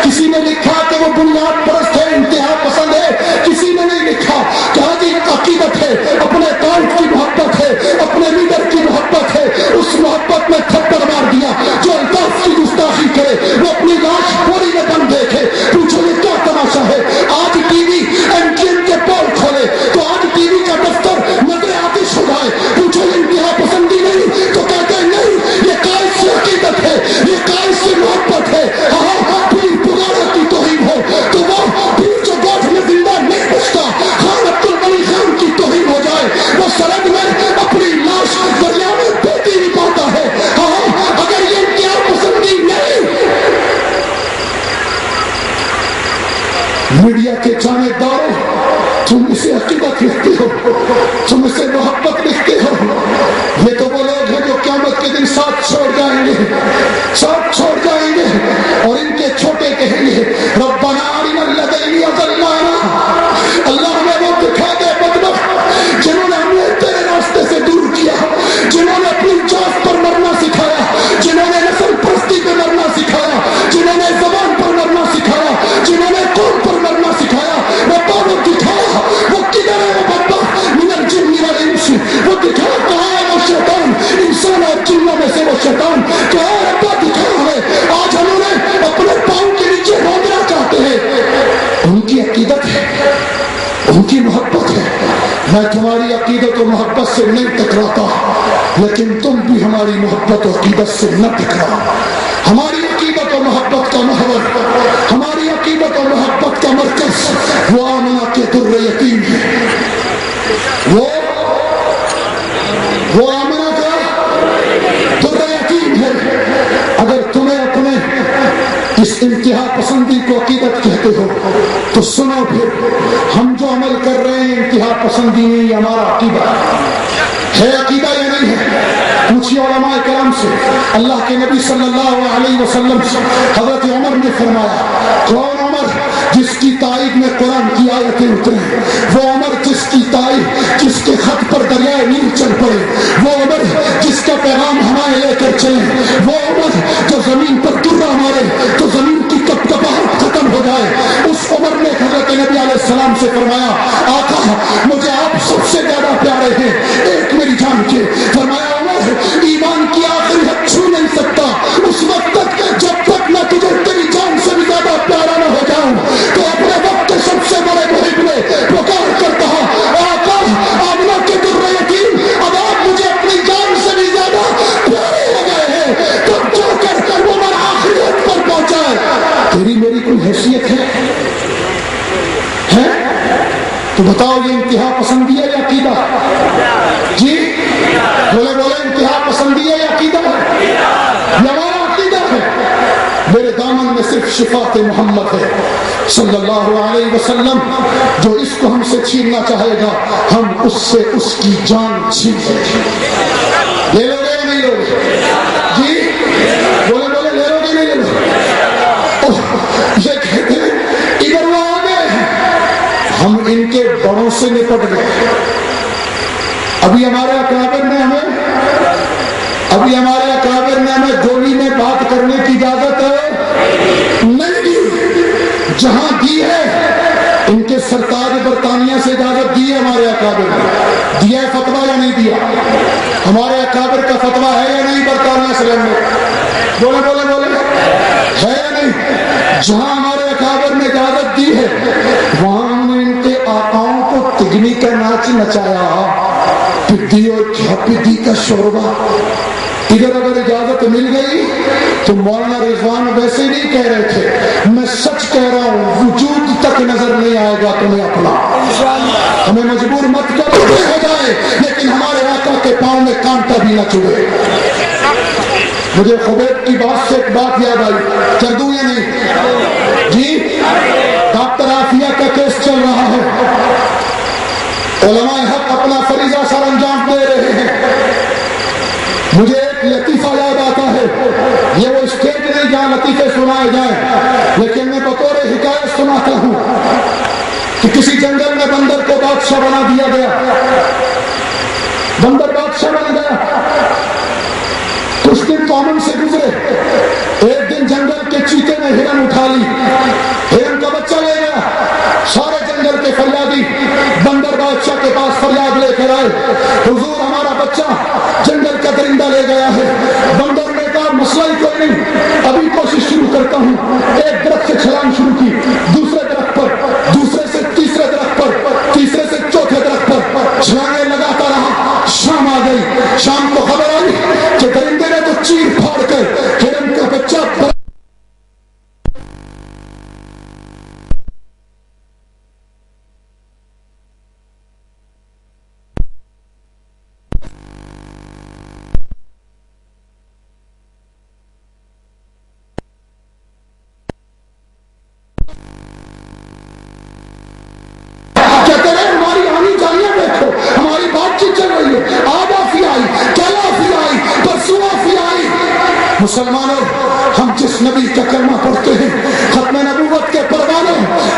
Speaker 3: کسی نے لکھا کہ وہ بنیاد پرست ہے، انتہا پسند ہے؟ کسی نے نہیں لکھا کہ آج ایک عقیدت ہے، اپنے قائد کی محبت ہے، اپنے لیڈر کی محبت ہے، اس محبت میں تھپڑ مار دیا۔ جو الطاف کی گستاخی کرے وہ اپنی لاش پوری میں بند دیکھے۔ پوچھو یہ کیا تماشا ہے؟ آج T V M T M کے پول کھولے تو آج ٹی وی کا دفتر نظر آتش ہو جائے۔ پوچھو یہ انتہا پسندی نہیں تو کہتے ہیں نہیں، یہ قائد سے عقیدت ہے، یہ قائد سے محبت ہے۔ ہاں پیر پگاڑوں کی توہین ہو تو وہ پیر جو گوٹھ میں زندہ نہیں بچتا، خان عبد الغنی خان کی توہین ہو جائے، وہ سرحد میں اپنی لاش دریا میں بیٹی نہیں پاتا ہے۔ ہاں اگر یہ انتہا پسندی نہیں، میڈیا کے جانبداروں تم اسے عقیدت لکھتے ہو، تم اسے محبت لکھتے ہو، یہ تو وہ لوگ ہیں جو قیامت کے دن ساتھ چھوڑ جائیں گے، ساتھ چھوڑ جائیں گے، اور ان کے چھوٹے کہیں گے ربنا ارنا الذین اضلانا، اللہ ہمیں وہ دکھا دے بدبخت جنہوں نے ہمیں تیرے راستے سے دور کیا، جنہوں نے اپنی جات پر مرنا سکھایا، جنہوں نے نسل پرستی پہ مرنا سکھایا، جنہوں نے زبان پر مرنا سکھایا، جنہوں نے قوم پر مرنا سکھایا، وہ وہ دکھایا وہ کدھر ہے؟ وہ بدبخت من الجن والانس، وہ دکھا کہاں ہے وہ شیطان؟ انسان اور جنوں میں سے وہ شیطان کہاں ہے؟ ربا دکھا ہے۔ آج ہم انہیں اپنے پاؤں کے نیچے روندنا چاہتے ہیں۔ ان کی عقیدت ہے، ان کی محبت ہے۔ میں تمہاری عقیدت و محبت سے نہیں ٹکراتا، لیکن تم بھی ہماری محبت و عقیدت سے نہ ٹکراؤ۔ ہماری عقیدت و محبت کا محور، ہماری عقیدت و محبت کا مرکز وہ آمنہ کے در یتیم ہے، وہ آمنہ کا در یتیم ہے۔ اگر تمہیں اپنے اس انتہا پسندی کو عقیدت کہتے ہو تو سنو، پھر ہم جو عمل کر رہے ہیں انتہا پسندی نہیں، یہ ہمارا عقیدہ ہے، عقیدہ یہ نہیں ہے۔ پوچھیے علماء کرام سے، اللہ کے نبی صلی اللہ علیہ وسلم سے حضرت عمر نے فرمایا، کون عمر؟ جس کی تائید میں قرآن کی آیتیں اتریں، وہ عمر جس کی تائید، جس کے خط پر دریائے نیل چل پڑے، وہ عمر جس کا پیغام ہمارے لے کر چلے، وہ عمر جو زمین پر درہ مارے تو زمین کی کپکپاہٹ ختم ہو جائے۔ اس عمر نے حضرت نبی علیہ السلام سے فرمایا، آقا مجھے آپ سب سے زیادہ پیارے ہیں، ایک میری جان کے۔ فرمایا عمر ایمان کی آخری حد چھو نہیں سکتا اس وقت تک جب تک میں تجھے تیری جان سے بھی زیادہ پیارا نہ ہو جاؤں۔ تو اپنے وقت کے سب سے بڑے محب نے پکار کر کہا، آقا آمنہ کے در یتیم، اب آپ مجھے اپنی جان سے بھی زیادہ پیارے ہو گئے ہیں، تب جو کر عمر آخری حد پر پہنچا ہے۔ تیری میری کوئی حیثیت ہے؟ تو بتاؤ یہ انتہا پسندی ہے یا عقیدہ؟ جی بولے بولے، انتہا پسندی ہے یا عقیدہ؟ یہ ہمارا عقیدہ ہے۔ میرے دامن میں صرف شفاعت محمد ہے صلی اللہ علیہ وسلم، جو اس کو ہم سے چھیننا چاہے گا ہم اس سے اس کی جان چھین لیں۔ لے لو گے یا نہیں لو گے؟ جی بولے بولے، لے لو گے نہیں لے لو؟ یہ کہتے ہیں ادھر وہ آ گئے ہیں، ہم ان کے بڑوں سے نپٹ گئے۔ ابھی ہمارے اکابر نے ہمیں گولی میں بات کرنے کی اجازت نہیں دی، جہاں دی ہے ان کے سرتاج برطانیہ سے اجازت دی ہے، ہمارے اکابر نے دیا ہے فتویٰ یا نہیں دیا؟ ہمارے اکابر کا فتویٰ ہے یا نہیں برطانیہ سے لڑنے؟ بولے بولے بولے، ہے یا نہیں؟ جہاں ہمارے اکابر نے اجازت دی ہے وہاں ہم نے ان کے آقاؤں کو تگنی کا ناچ نچایا، پدی اور پدی کا شوربہ۔ ادھر اگر اجازت مل گئی تو مولانا رضوان ویسے نہیں کہہ رہے تھے، میں سچ کہہ رہا ہوں، وجود تک نظر نہیں آئے گا تمہیں اپنا۔ ہمیں مجبور مت کرو ہو جائے، لیکن ہمارے آقا کے پاؤں میں کانٹا بھی نہ چبھے۔ مجھے خبیب کی بات سے ایک بات یاد آئی، کر دوں یا نہیں؟ جی ڈاکٹر عافیہ کا کیس چل رہا ہے، علماء حق اپنا فریضہ سر انجام دے رہے ہیں۔ مجھے ایک لطیفہ یاد آتا ہے، یہ وہ اسٹیج نہیں جہاں لطیفے سنائے کسی جنگل میں بندر کو بادشاہ بنا دیا گیا، بندر بادشاہ بن گیا. کچھ دن قوم سے گزرے، ایک دن جنگل کے چیتے نے ہرن اٹھا لی، ہرن کا بچہ لے گیا. سارے جنگل کے فریادی بندر بادشاہ کے پاس فریاد لے کر آئے، حضور ہمارا بچہ جنگل کا درندہ لے گیا ہے. بندر نے کہا مسئلہ ہی کوئی نہیں، ابھی کوشش شروع کرتا ہوں. ایک درخت سے چھلانگ شروع کی، دوسرے درخت پر، دوسرے سے تیسرے درخت پر، تیسرے سے چوتھے درخت پر چھلانگیں لگاتا رہا. شام آ گئی، شام کو خبر آئی کہ درندے نے تو چیر پھاڑ کر ہرن کا بچہ مسلمانوں. ہم جس نبی کا کلمہ پڑھتے ہیں، ختم نبوت کے پروانے،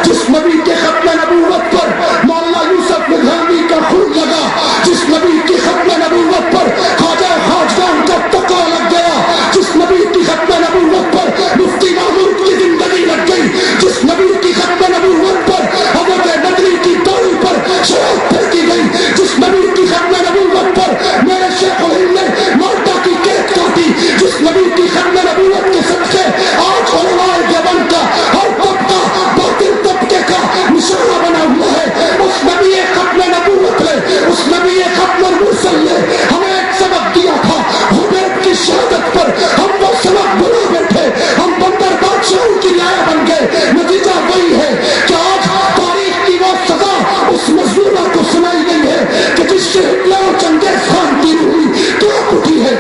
Speaker 3: جس نبی کے ختم نبوت پر مولانا یوسف نظامی کا خون لگا، جس نبی کی ختم نبوت پر خواجہ خواجگان کا تقوی لگ گیا، جس نبی کی ختم نبوت پر مفتی مامور کی زندگی لگ گئی، جس نبی کی ختم نبوت پر حضرت ندوی کی دوری پر شراب پھینکی گئی، جس نبی کی ختم نبوت پر میرے شیخ الہند نے مالٹا کی کیک کاٹی، جس نبی کی ختم نبوت کے صدقے آج علماء دیوبند کا ہر طبقہ باطل طبقے کا نشانہ بنا ہوا ہے. اس نبی ختم نبوت نے، اس نبی ختم المرسل نے ہمیں ایک سبق دیا تھا. حبیب کی شہادت پر ہم وہ سبق بھلا بیٹھے، ہم بندر بادشاہوں کی رعایا بن گئے. نتیجہ وہی ہے کہ آج تاریخ کی وہ سزا اس مظلومہ کو سنائی گئی ہے کہ جس سے ہٹلر اور چنگیز خان کی ہوئی تو اٹھی ہے.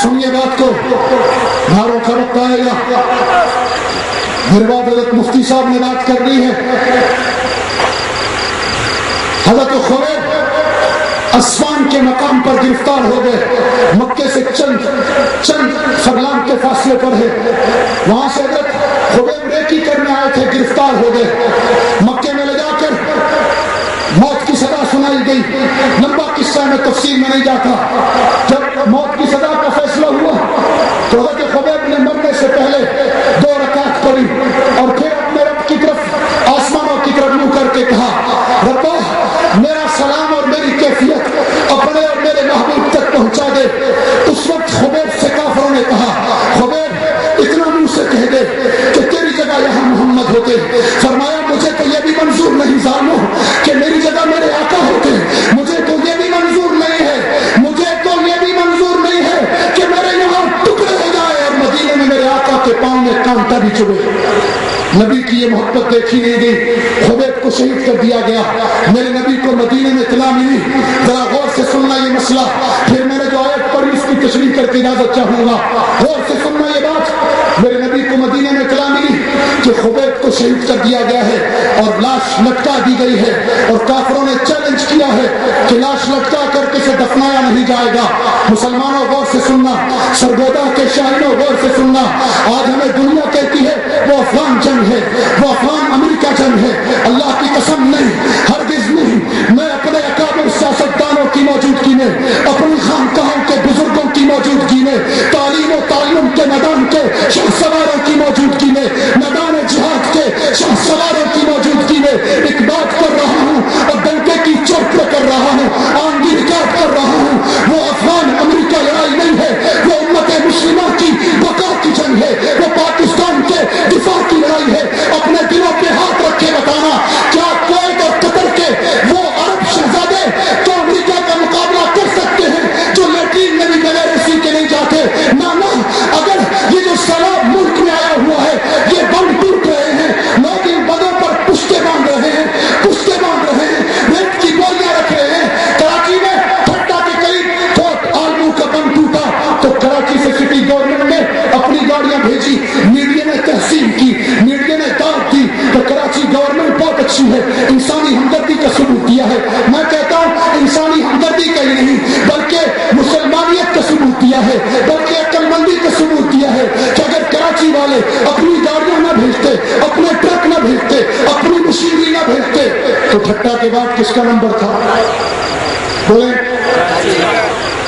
Speaker 3: سنیے بات کو، بھاروں کا وقت آئے گا. میرے بعد حضرت مفتی صاحب نے بات کرنی ہے. حضرت خبیب اسوان کے مقام پر گرفتار ہو گئے، مکے سے چند فرلانگ کے فاصلے پر ہے. وہاں سے حضرت خبیب ریکی کرنے آئے تھے، گرفتار ہو گئے. مکے میں لے جا کر موت کی سزا سنائی گئی. لمبا قصہ میں تفصیل میں نہیں جاتا. جب موت کی سزا کا فیصلہ ہوا تو حضرت خبیب نے مرنے سے پہلے 2 رکعت پڑھی اور پھر اپنے رب کی طرف، آسمانوں کی طرف منہ کر کے کہا، ربا میرا سلام اور میری کیفیت اپنے اور میرے محبوب تک پہنچا دے. اس وقت خبیب سے کافروں نے کہا، خبیب اتنا منہ سے کہہ دے کہ تیری جگہ یہاں محمد ہوتے. فرمایا مجھے تو یہ بھی منظور نہیں ظالموں کہ میری جگہ میرے آقا ہوتے. مجھے تو یہ بھی منظور نہیں ہے، مجھے تو یہ بھی منظور نہیں ہے کہ میرے یہاں ٹکڑے ہو جائے اور مدینے میں میرے آقا کے پاؤں میں کانٹا بھی چبھے. نبی کی یہ محبت دیکھی نہیں گئی. خبیب کو شہید کر دیا گیا. میرے نبی کو مدینے میں اطلاع ملی. ذرا غور سے سننا یہ مسئلہ، پھر میں نے جو آیت پڑھی اس کی تشریح کر کے اجازت چاہوں گا. غور سے سننا یہ بات، میرے نبی کو مدینے میں اطلاع ملی کہ خبیب کو شہید کر دیا گیا ہے اور لاش لٹکا دی گئی ہے، اور کافروں نے چیلنج کیا ہے کہ لاش لٹکا کر کے اسے دفنایا نہیں جائے گا. مسلمانوں غور سے سننا، سرگودا کے شاہینوں غور سے سننا. آج ہمیں دنیا کہتی ہے وہ افغان جنگ ہے، وہ افغان امریکہ جنگ ہے. اللہ کی قسم نہیں، ہرگز نہیں. میں اپنے اکابر سیاستدانوں کی موجودگی میں، اپنی خانقاہوں کے بزرگوں کی موجودگی میں، تعلیم و تعلم کے میدان کے شاہ سواروں کی موجودگی میں، میدان جہاد کے شاہ سواروں کی موجودگی میں ایک بات کر رہا ہوں اور ڈنکے کی چوٹ پہ کر رہا ہوں، آنگی ریکارڈ کر رہا ہوں. وہ افغان امریکہ لڑائی نہیں ہے، وہ امت مسلمہ کی بقا کی جنگ ہے، وہ پاکستان کے دفاع کی لڑائی ہے. اپنے دلوں پہ ہاتھ رکھے بتانا، کیا کویت اور قطر کے وہ عرب شہزادے تو امریکہ کا مقابلہ کر سکتے ہیں جو لیٹرین میں بھی بغیر اسی کے نہیں جاتے؟ نہ، اگر یہ جو سیلاب ملک میں ٹھٹا کے بعد کس کا نمبر تھا؟ بولے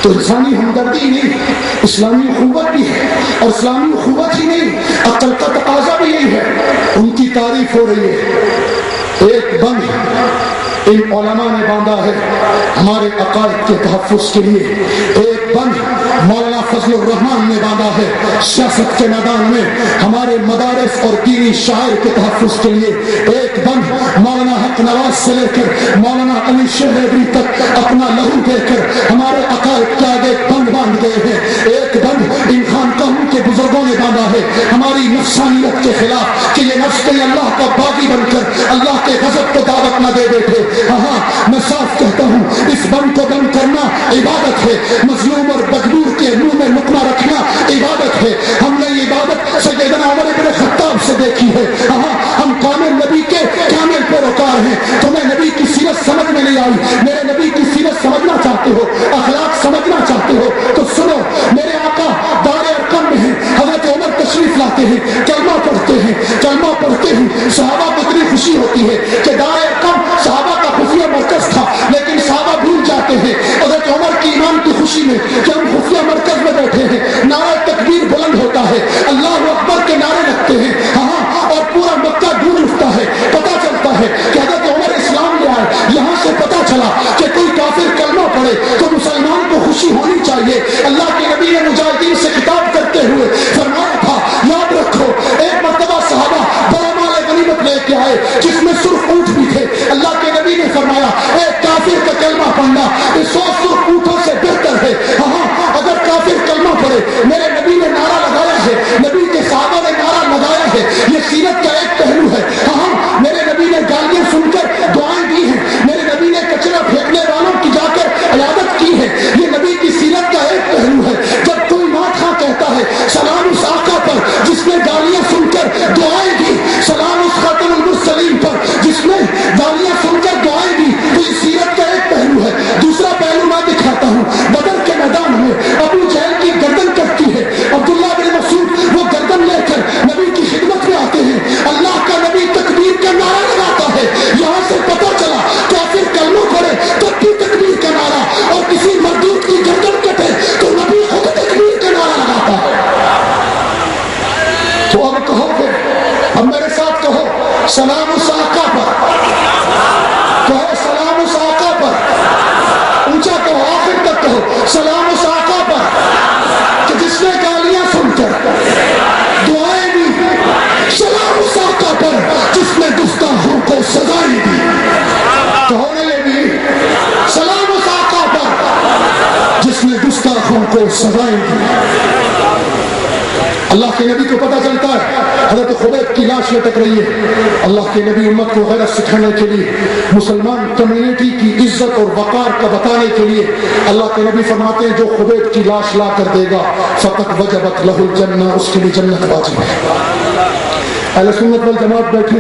Speaker 3: تو انسانی ہمدردی نہیں، اسلامی اخوت بھی ہے، اور اسلامی اخوت ہی نہیں، عقل کا تقاضا بھی یہی ہے۔ ان کی تعریف ہو رہی ہے، ایک بند ان علماء نے باندھا ہے ہمارے عقائد کے تحفظ کے لیے، ایک بند مولانا فضل الرحمان نے باندھا ہے سیاست کے میدان میں ہمارے مدارس اور دینی شاعر کے تحفظ کے لیے، ایک بند مولانا حق نواز سے لے کر مولانا علی شہری تک اپنا لہو دے کر ہمارے عقائد کے آگے بند باندھ گئے ہیں، ایک بند ان خانقاہوں کے بزرگوں نے باندھا ہے ہماری نفسانیت کے خلاف کہ یہ نفس کہیں اللہ کا باغی بن کر اللہ کے غضب کو دعوت نہ دے بیٹھے۔ ہاں میں صاف کہتا ہوں اس بند کو بند کرنا عبادت ہے، مظلوم اور بدبور کے منہ میں لقمہ رکھنا عبادت ہے۔ ہم نے یہ عبادت سیدنا عمر بن خطاب سے دیکھی ہے۔ ہاں ہم کامل نبی کے کامل پیروکار ہیں۔ تمہیں نبی کی سیرت سمجھ میں نہیں آئی، میرے نبی کی سیرت سمجھنا چاہتے ہو، اخلاق سمجھنا چاہتے ہو تو سنو، میرے آقا دار ارقم میں ہیں، حضرت عمر تشریف لاتے ہیں، کلمہ پڑھتے ہیں، کلمہ پڑھتے ہی صحابہ کو اتنی خوشی ہوتی ہے کہ دار ارقم صحابہ کا خفیہ مرکز تھا، لیکن صحابہ بھول جاتے ہیں حضرت عمر کی ایمان کی خوشی میں کہ ہم خفیہ مرکز میں بیٹھے ہیں، نعرہ تکبیر بلند ہوتا ہے، اللہ اکبر کے نعرے لگتے ہیں، ہاں اور پورا مکہ گونج اٹھتا ہے، پتہ چلتا ہے کہ حضرت عمر اسلام لے آئے۔ یہاں سے پتہ چلا کہ کوئی کافر کلمہ پڑھے تو مسلمان کو خوشی ہونی چاہیے۔ اللہ کے نبی نے مجاہدین سے خطاب کرتے ہوئے فرمایا تھا یاد رکھو، ایک مرتبہ صحابہ بڑا مال غنیمت لے کے آئے جس میں سرخ اونٹ بھی تھے، اللہ کے نبی نے فرمایا ایک کافر کا کلمہ پڑھنا 100 سرخ اونٹوں سے بہتر ہے۔ ہاں اگر کافر کلمہ پڑھے، میرے نبی نے نعرہ لگایا ہے، نبی کے صحابہ نے نعرہ لگایا ہے، یہ سیرت کا ایک پہلو ہے۔ ہاں میرے نبی نے گالیاں سن کر دعائیں دی ہیں، میرے نبی نے کچرا پھینکنے والوں کی جا کر عیادت کی ہے، یہ نبی کی سیرت کا ایک پہلو ہے۔ جب کوئی نعت خواں کہتا ہے سلام اس آقا پر جس نے گالیاں سن کر دعائیں دی، سلام اس خاتم المرسلین پر جس نے گالیاں سن کر دعائیں دی، تو یہ سیرت کا ایک پہلو ہے۔ دوسرا پہلو میں دکھاتا ہوں، بدر کے میدان میں ابو جہل کی گردن کٹتی ہے، عبداللہ بن مسعود وہ گردن لے کر نبی کی خدمت میں آتے ہیں، اللہ کا نبی تکبیر کا نعرہ لگاتا ہے۔ یہاں سے پتہ چلا کافر کلمہ پڑھے تو بھی تکبیر کا نعرہ، اور کسی مردود کی گردن کٹے تو نبی خود تکبیر کا نعرہ لگاتا ہے۔ تو اب کہو گے، اب میرے ساتھ کہو سلام اس آقا پر، کہو سلام اس آقا پر، اونچا کہو، آخر تک کہو سلام اس آقا پر کہ جس نے گالیاں سن کر دعائیں دی، سلام اس آقا پر جس نے گستاخوں کو سزائیں دی۔ کہو نا یہ بھی، سلام اس آقا پر جس نے گستاخوں کو سزائیں دی۔ اللہ کے نبی کو پتہ چلتا ہے حضرت خبیب کی لاش لٹک رہی ہے، اللہ کے نبی امت کو غیرت سکھانے کے لیے، مسلمان کمیونٹی کی عزت اور وقار کا بتانے کے لیے اللہ کے نبی فرماتے ہیں جو خبیب کی لاش لا کر دے گا فقط وجبت لہ الجنہ، اس کے لیے جنت واجب ہے۔ اہل سنت والجماعت بیٹھے،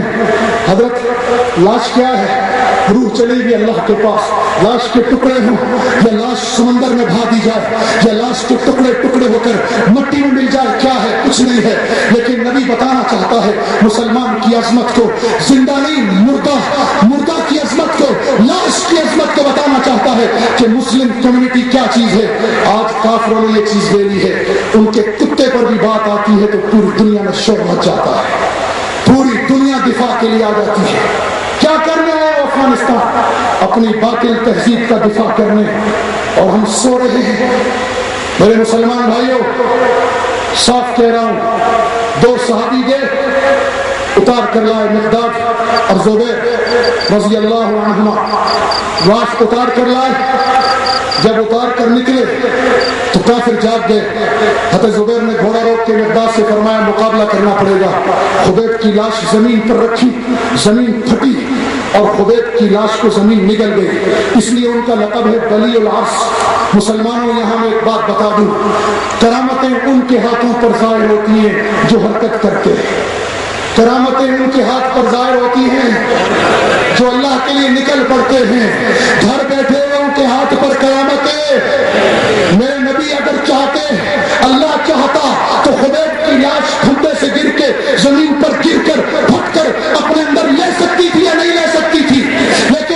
Speaker 3: حضرت لاش کیا ہے؟ روح چلے گی اللہ کے پاس، لاش کے ٹکڑے ہوں یا لاش سمندر میں بہا دی جائے یا لاش کے ٹکڑے ٹکڑے ہو کر مٹی میں مل جائے، کیا ہے؟ کچھ نہیں ہے، لیکن نبی بتانا چاہتا ہے مسلمان کی عظمت کو، زندہ نہیں مردہ کی عظمت کو، لاش کی عظمت کو بتانا چاہتا ہے کہ مسلم کمیونٹی کیا چیز ہے۔ آج کافروں نے یہ چیز لے لی ہے، ان کے کتے پر بھی بات آتی ہے تو پوری دنیا میں شور مچ جاتا ہے، پوری دنیا دفاع کے لیے آ جاتی ہے۔ کیا کرنے آئے افغانستان؟ اپنی باطل تہذیب کا دفاع کرنے، اور ہم سو رہے ہیں۔ میرے مسلمان بھائیوں، صاف کہہ رہا ہوں، دو صحابی گئے اتار کر لائے، مقداد اور زبیر رضی اللہ عنہما، لاش اتار کر لائے۔ جب اتار کر نکلے تو کافر جاگ گئے۔ حضرت زبیر نے گھوڑا روک کے مقداد سے فرمایا مقابلہ کرنا پڑے گا۔ خبیب کی لاش زمین پر رکھی، زمین پھٹی اور خبیب کی لاش کو زمین نگل گئی، اس لیے ان کا لقب ہے بلی العرش۔ مسلمانوں یہاں میں ایک بات بتا دوں، کرامتیں ان کے ہاتھوں پر ظاہر ہوتی ہیں جو حرکت کرتے ہیں، کرامتیں ان کے ہاتھ پر ظاہر ہوتی ہیں جو اللہ کے لیے نکل پڑتے ہیں۔ گھر بیٹھے ہوئے ان کے ہاتھ پر کرامتیں، میرے نبی اگر چاہتے، اللہ چاہتا تو خبیب کی لاش کھمبے سے گر کے زمین پر گر کر پھٹ کر اپنے اندر لے سکتی تھی یا نہیں لے سکتی تھی، لیکن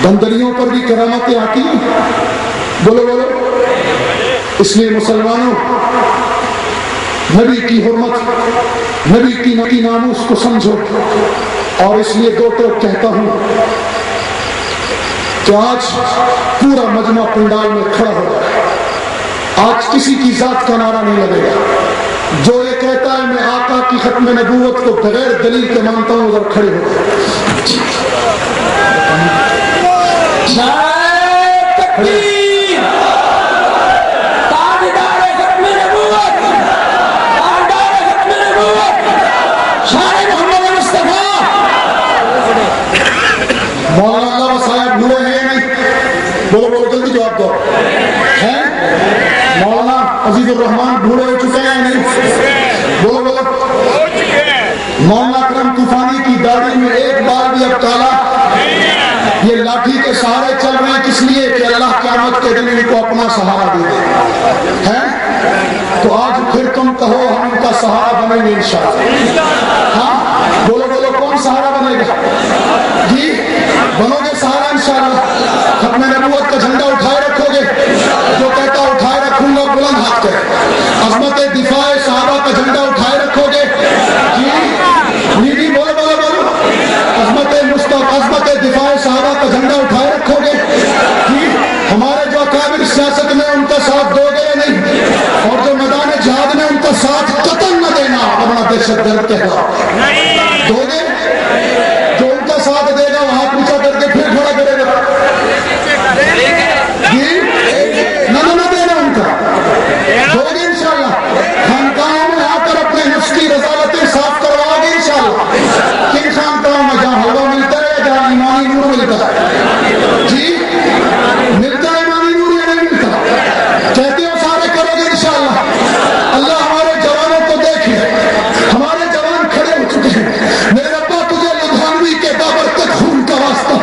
Speaker 3: بندریوں پر بھی کرامتیں آتی ہیں، بولو بولو۔ اس لیے مسلمانوں، نبی کی حرمت، نبی کی ناموس کو سمجھو، اور اس لیے دو ٹوک کہتا ہوں کہ آج پورا مجمع پنڈال میں کھڑا ہو جائے، آج کسی کی ذات کا نعرہ نہیں لگے گا۔ جو یہ کہتا ہے میں آقا کی ختم نبوت کو بغیر دلیل کے مانتا ہوں، ادھر کھڑے ہو گئے۔ مولانا اللہ صاحب بوڑھے ہیں نہیں؟ بولو بولو جلدی جواب دو، ہیں؟ مولانا عزیز الرحمان بوڑھے ہو چکے ہیں نہیں؟ بولو بولو۔ مولانا اکرم طوفانی کی داڑھی میں ایک بار بھی اب کالا، یہ لاٹھی کے سہارے چل رہے ہیں، کس لیے کہ اللہ قیامت کے دن ان کو اپنا سہارا دے دے، ہیں؟ تو آج پھر تم کہو ہم ان کا سہارا بنیں گے انشاءاللہ۔ ہاں بولو بولو، کون سہارا بنے گا؟ جی بنو گے سہارا انشاءاللہ؟ ختم نبوت کا جھنڈا اٹھائے رکھو گے؟ جو کہتا اٹھائے رکھوں گا بلند ہاتھ کرے۔ عظمت دفاع صحابہ کا جھنڈا اٹھائے رکھو گے؟ جی جی بولو بولو بولو۔ عظمت دفاع صحابہ کا جھنڈا اٹھائے رکھو گے؟ جی ہمارے جو اکابر سیاست میں ان کا ساتھ دو گے نہیں، اور جو میدان جہاد میں ان کا ساتھ قطعاً نہ دینا، ورنہ دہشت گرد کہنا دو گے؟ جو ان کا ساتھ دے گا وہ ہاتھ اونچا کر کے پھر کھڑا کرے گا، جی نہ دینا ان کا، دو گے انشاءاللہ؟ خانقاہوں میں آ کر اپنے نفس کی رضالتیں صاف کرواؤ گے انشاءاللہ؟ کن خانقاہوں میں جہاں حلوہ ملتا ہے، جہاں ایمانی نور ملتا ہے؟ جی ملتا ہے ایمانی نور یا نہیں ملتا؟ کہتے ہو سارے کرو گے انشاءاللہ؟ اللہ ہمارے جوانوں کو دیکھے، ہمارے جوان کھڑے ہو چکے ہیں۔ میرے ابا تجھے لدھیانوی کے بابر تک خون کا واسطہ،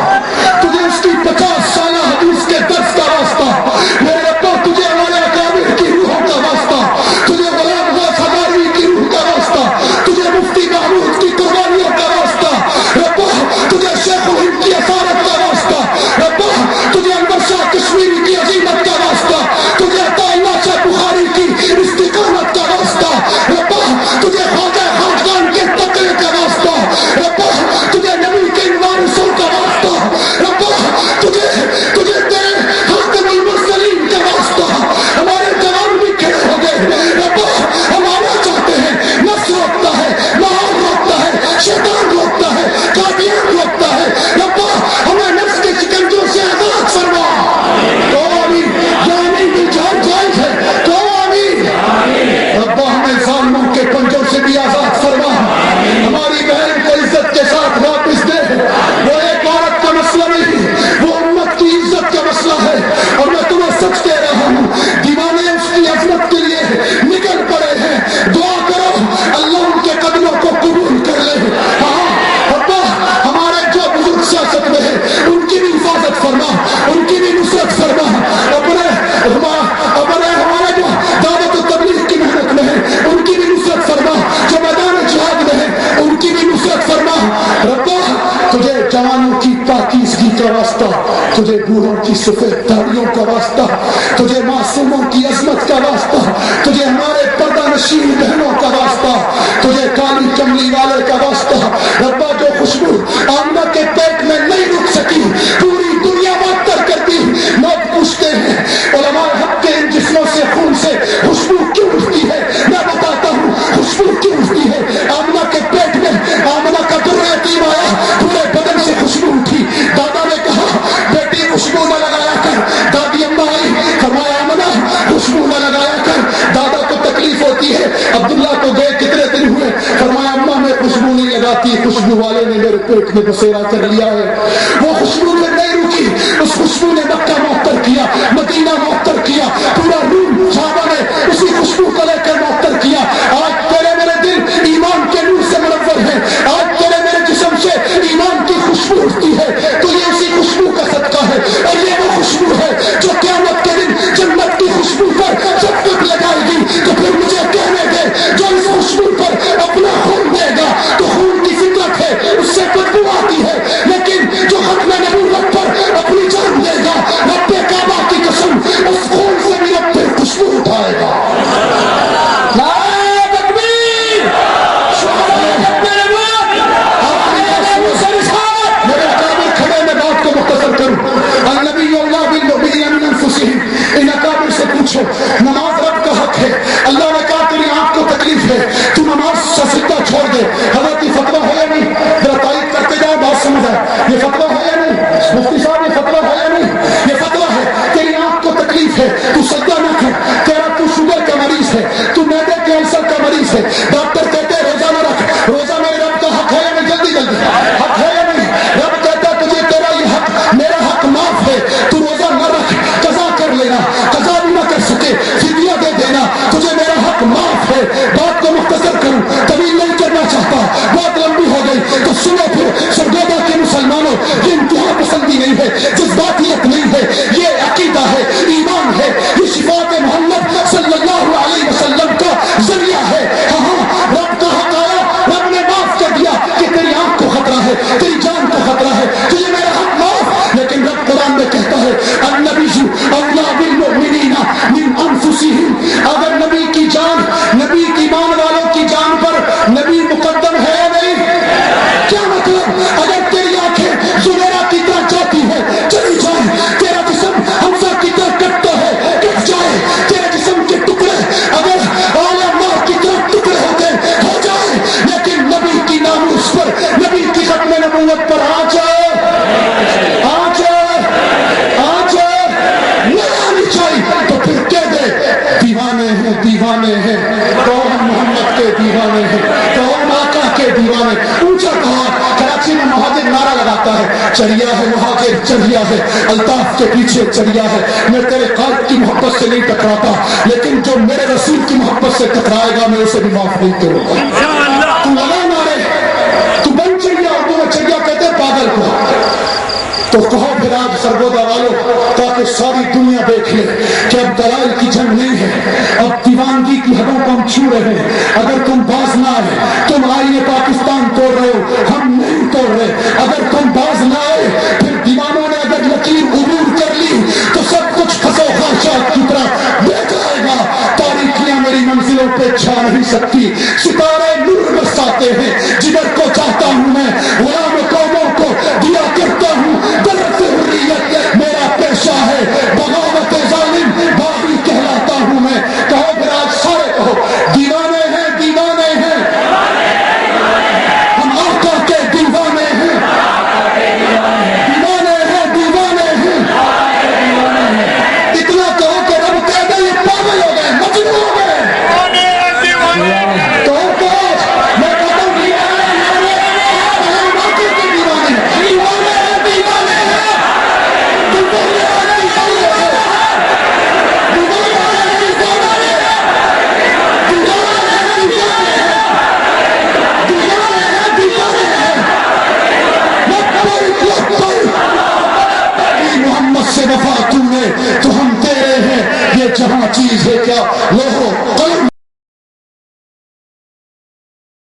Speaker 3: تجھے اس کی 50 سالہ حدیث کے درس کا واسطہ، میرے ابا تجھے ہمارے اکابر کی روحوں کا واسطہ، تجھے غلام غوث حضاروی کی روح کا واسطہ، تجھے مفتی محمود کی قربانیوں کا واسطہ، ربا تجھے شیخ الہند کی اثارت کا واسطہ، ربا تجھے انور شاہ کشمیری کی عظیمت کا واسطہ، تجھے عطا اللہ شاہ بخاری کی استقامت کا واسطہ، ربا تجھے خواجہ خاقان کے تقوی کا واسطہ، ربا تجھے نبی کے وارثوں کا واسطہ، ربا تجھے تیرے خاتم المرسلین کا واسطہ۔ ہمارے جوان بھی کھڑے ہو گئے، ربا ہمارا چاہتے ہیں، نفس روکتا ہے، ماحول روکتا ہے، شیطان روکتا ہے، قادیان روکتا ہے، ربا ہمیں نفس کے شکنجوں سے آزاد فرما۔ تو آمین، یا آمین بالجہاد جائز ہے، تو آمین۔ ربا ہمیں ظالموں کے پنجوں سے بھی آزاد فرما، ہماری بہن کو عزت کے ساتھ واپس دے۔ وہ ایک عورت کا مسئلہ نہیں، وہ امت کی عزت کا مسئلہ ہے، اور میں تمہیں سچ کہہ رہا ہوں، دیوانے اس کی عظمت کے لیے نکل پڑے ہیں۔ دعا کرو اللہ ان کے قدموں کو قبول کر لے۔ ہاں ربا ہمارے جو بزرگ سیاست میں ہیں ان کی بھی حفاظت فرما، ان کی بھی نصرت فرما، اپنے ہمارے جو دعوت و تبلیغ کی محنت میں ہیں ان کی بھی نصرت فرما، جو میدان جہاد میں ہیں ان کی بھی نصرت فرما۔ ربا تجھے جوانوں کی پاکیزگی کا واسطہ، تجھے بوڑھوں کی سفید داڑھیوں کا واسطہ، تجھے معصوموں کی عظمت کا واسطہ، تجھے ہمارے پردہ نشین بہنوں کا واسطہ، تجھے کالی کملی والے کا واسطہ۔ ربا جو خوشبو آمنہ کے پیٹ میں نہیں رک سکی، پوری دنیا معطر کر دی، لوگ پوچھتے ہیں علماء حق کے ان جسموں سے خون سے خوشبو کیوں اٹھتی ہے؟ میں بتاتا ہوں خوشبو کیوں اٹھتی ہے۔ آمنہ کے پیٹ میں آمنہ کا در یتیم آیا، پورے بدن سے خوشبو اٹھی۔ دادا نے کہا بیٹی خوشبو نہ لگایا کر، دادی اماں آئی، فرمایا آمنہ خوشبو نہ لگایا کر، دادا کو تکلیف ہوتی ہے۔ عبداللہ کو گئے کتنے دن ہوئے، فرمایا اماں میں خوشبو نہیں لگاتی، خوشبو والے نے میرے پیٹ میں بسیرا کر لیا ہے۔ وہ خوشبو میں نہیں رکی، اس خوشبو نے مکہ معطر کیا، مدینہ معطر کیا، پورا روم صحابہ نے اسی خوشبو کو لے کر معطر کیا۔ آج تیرے میرے دل ایمان کے نور سے منور ہیں، آج تیرے میرے جسم سے ایمان کی خوشبو اٹھتی ہے، تو یہ اسی خوشبو کا صدقہ ہے، اور یہ وہ خوشبو ہے جو قیامت کے دن جنت کی خوشبو پر جب تک لگائے گی۔ تو پھر مجھے کہنے دے جو اس خوشبو پر اپنا خون دے گا تو خون کی فطرت ہے، اس سے بدبو آتی ہے، لیکن جو ختم نبوت پر اپنا نماز رب کا حق ہے. اللہ نے کہا تیری آنکھ کو تکلیف ہے, تو نماز سے سجدہ چھوڑ دے. حضرت یہ فتویٰ ہے یا نہیں؟ ذرا تائید کرتے جاؤ, بات سمجھ آئے. یہ فتویٰ ہے یا نہیں مفتی صاحب؟ یہ فتویٰ ہے یا نہیں؟ یہ فتویٰ ہے. تیری آنکھ کو تکلیف ہے, تو سجدہ نہ کر. تو شوگر کا مریض ہے, تو معدے کے السر کا مریض ہے, ڈاکٹر کہتے ہیں روزہ نہ رکھ. روزہ میرے رب کا حق ہے یا نہیں؟ جلدی جلدی حق ہے یا نہیں؟ رب کہتا ہے تجھے تیرا یہ حق, میرا حق معاف ہے, تو روزہ نہ رکھ, قضا کر لینا. قضا بھی نہ کر سکے, فدیہ دے دینا, تجھے میرا حق معاف ہے. بات کو مختصر کروں, طویل نہیں کرنا چاہتا, بہت لمبی ہو گئی, تو سنو پھر. سرگودا کے مسلمانوں, یہ انتہا پسندی نہیں ہے, جذباتیت نہیں ہے, یہ عقیدہ ہے, ایمان ہے, یہ شفاعت محمد صلی اللہ علیہ وسلم کا ذریعہ ہے. ہاں, رب کا حق آیا, رب نے معاف کر دیا کہ تیری آنکھ کو خطرہ ہے, تیری جان کو خطرہ ہے, تو یہ میرا حق معاف. لیکن رب قرآن میں کہتا ہے النبی اولیٰ بالمؤمنین من انفسہم. اگر نبی کی جان, نبی کی ایمان والوں کی جان پر نبی مقدم ہے یا نہیں؟ کیا مطلب؟ اگر تیری آنکھیں زبیرہ کی طرح جاتی ہے, چلی جائے, تیرا جسم حمزہ کی طرح کٹتا ہے, کٹ جائے, تیرے جسم کے ٹکڑے اگر اعلیٰ ماہ کی طرح ٹکڑے ہوتے ہو جائے, لیکن نبی کی ناموس پر, نبی کی ختم نبوت پر آ جائے, تو پھر کہہ دے دیوانے ہیں, دیوانے ہیں, کون محمد کے دیوانے ہیں, کون آقا کے دیوانے. اونچا کہا, کراچی میں مہاجر نعرہ لگاتا ہے, چڑیا ہے مہاجر, چڑیا ہے, الطاف کے پیچھے چڑیا ہے. میں تیرے قائد کی محبت سے نہیں ٹکراتا, لیکن جو میرے رسول کی محبت سے ٹکرائے گا میں اسے بھی معاف نہیں کروں گا. تو لگا نعرے, تو بن چڑیا, اردو میں چڑیا کہتے ہیں پاگل کو. تو کہو پھر آج سرگودا والوں, تاکہ ساری دنیا دیکھ لے کہ اب دلائل کی جنگ نہیں ہے, اب دیوانگی کی حدوں کو ہم چھو رہے ہیں. اگر تم باز نہ آئے, تم آئیے پاکستان توڑ رہے ہو, ہم نہیں توڑ رہے. اگر تم باز نہ آئے, پھر دیوانوں نے اگر لکیر عبور کر لی تو سب کچھ پھنسو خواہشات کی طرح بہ جائے گا. تاریخیاں میری منزلوں پہ چھا نہیں سکتی, ستارے نور برساتے ہیں جدھر کو چاہتا ہوں میں, غلام قوموں کو دیا کرتا ہوں درد حریت میرا پیشہ ہے, بغاوت ظالم باغی کہلاتا ہوں میں. کہو پھر آج سارے کہو دیوانے ہیں, دیوانے ہیں, ہم آقا کے دیوانے ہیں, دیوانے ہیں, دیوانے ہیں. اتنا کہو کہ رب کہہ دے یہ پاگل ہو گئے, مجنون ہو گئے. تو میں کہتا ہوں دیوانے ہیں, ہم آقا کے دیوانے ہیں, دیوانے ہیں, دیوانے ہیں. محمد سے وفا تم نے تو ہم تیرے ہیں, یہ جہاں چیز ہے کیا لوہو قلم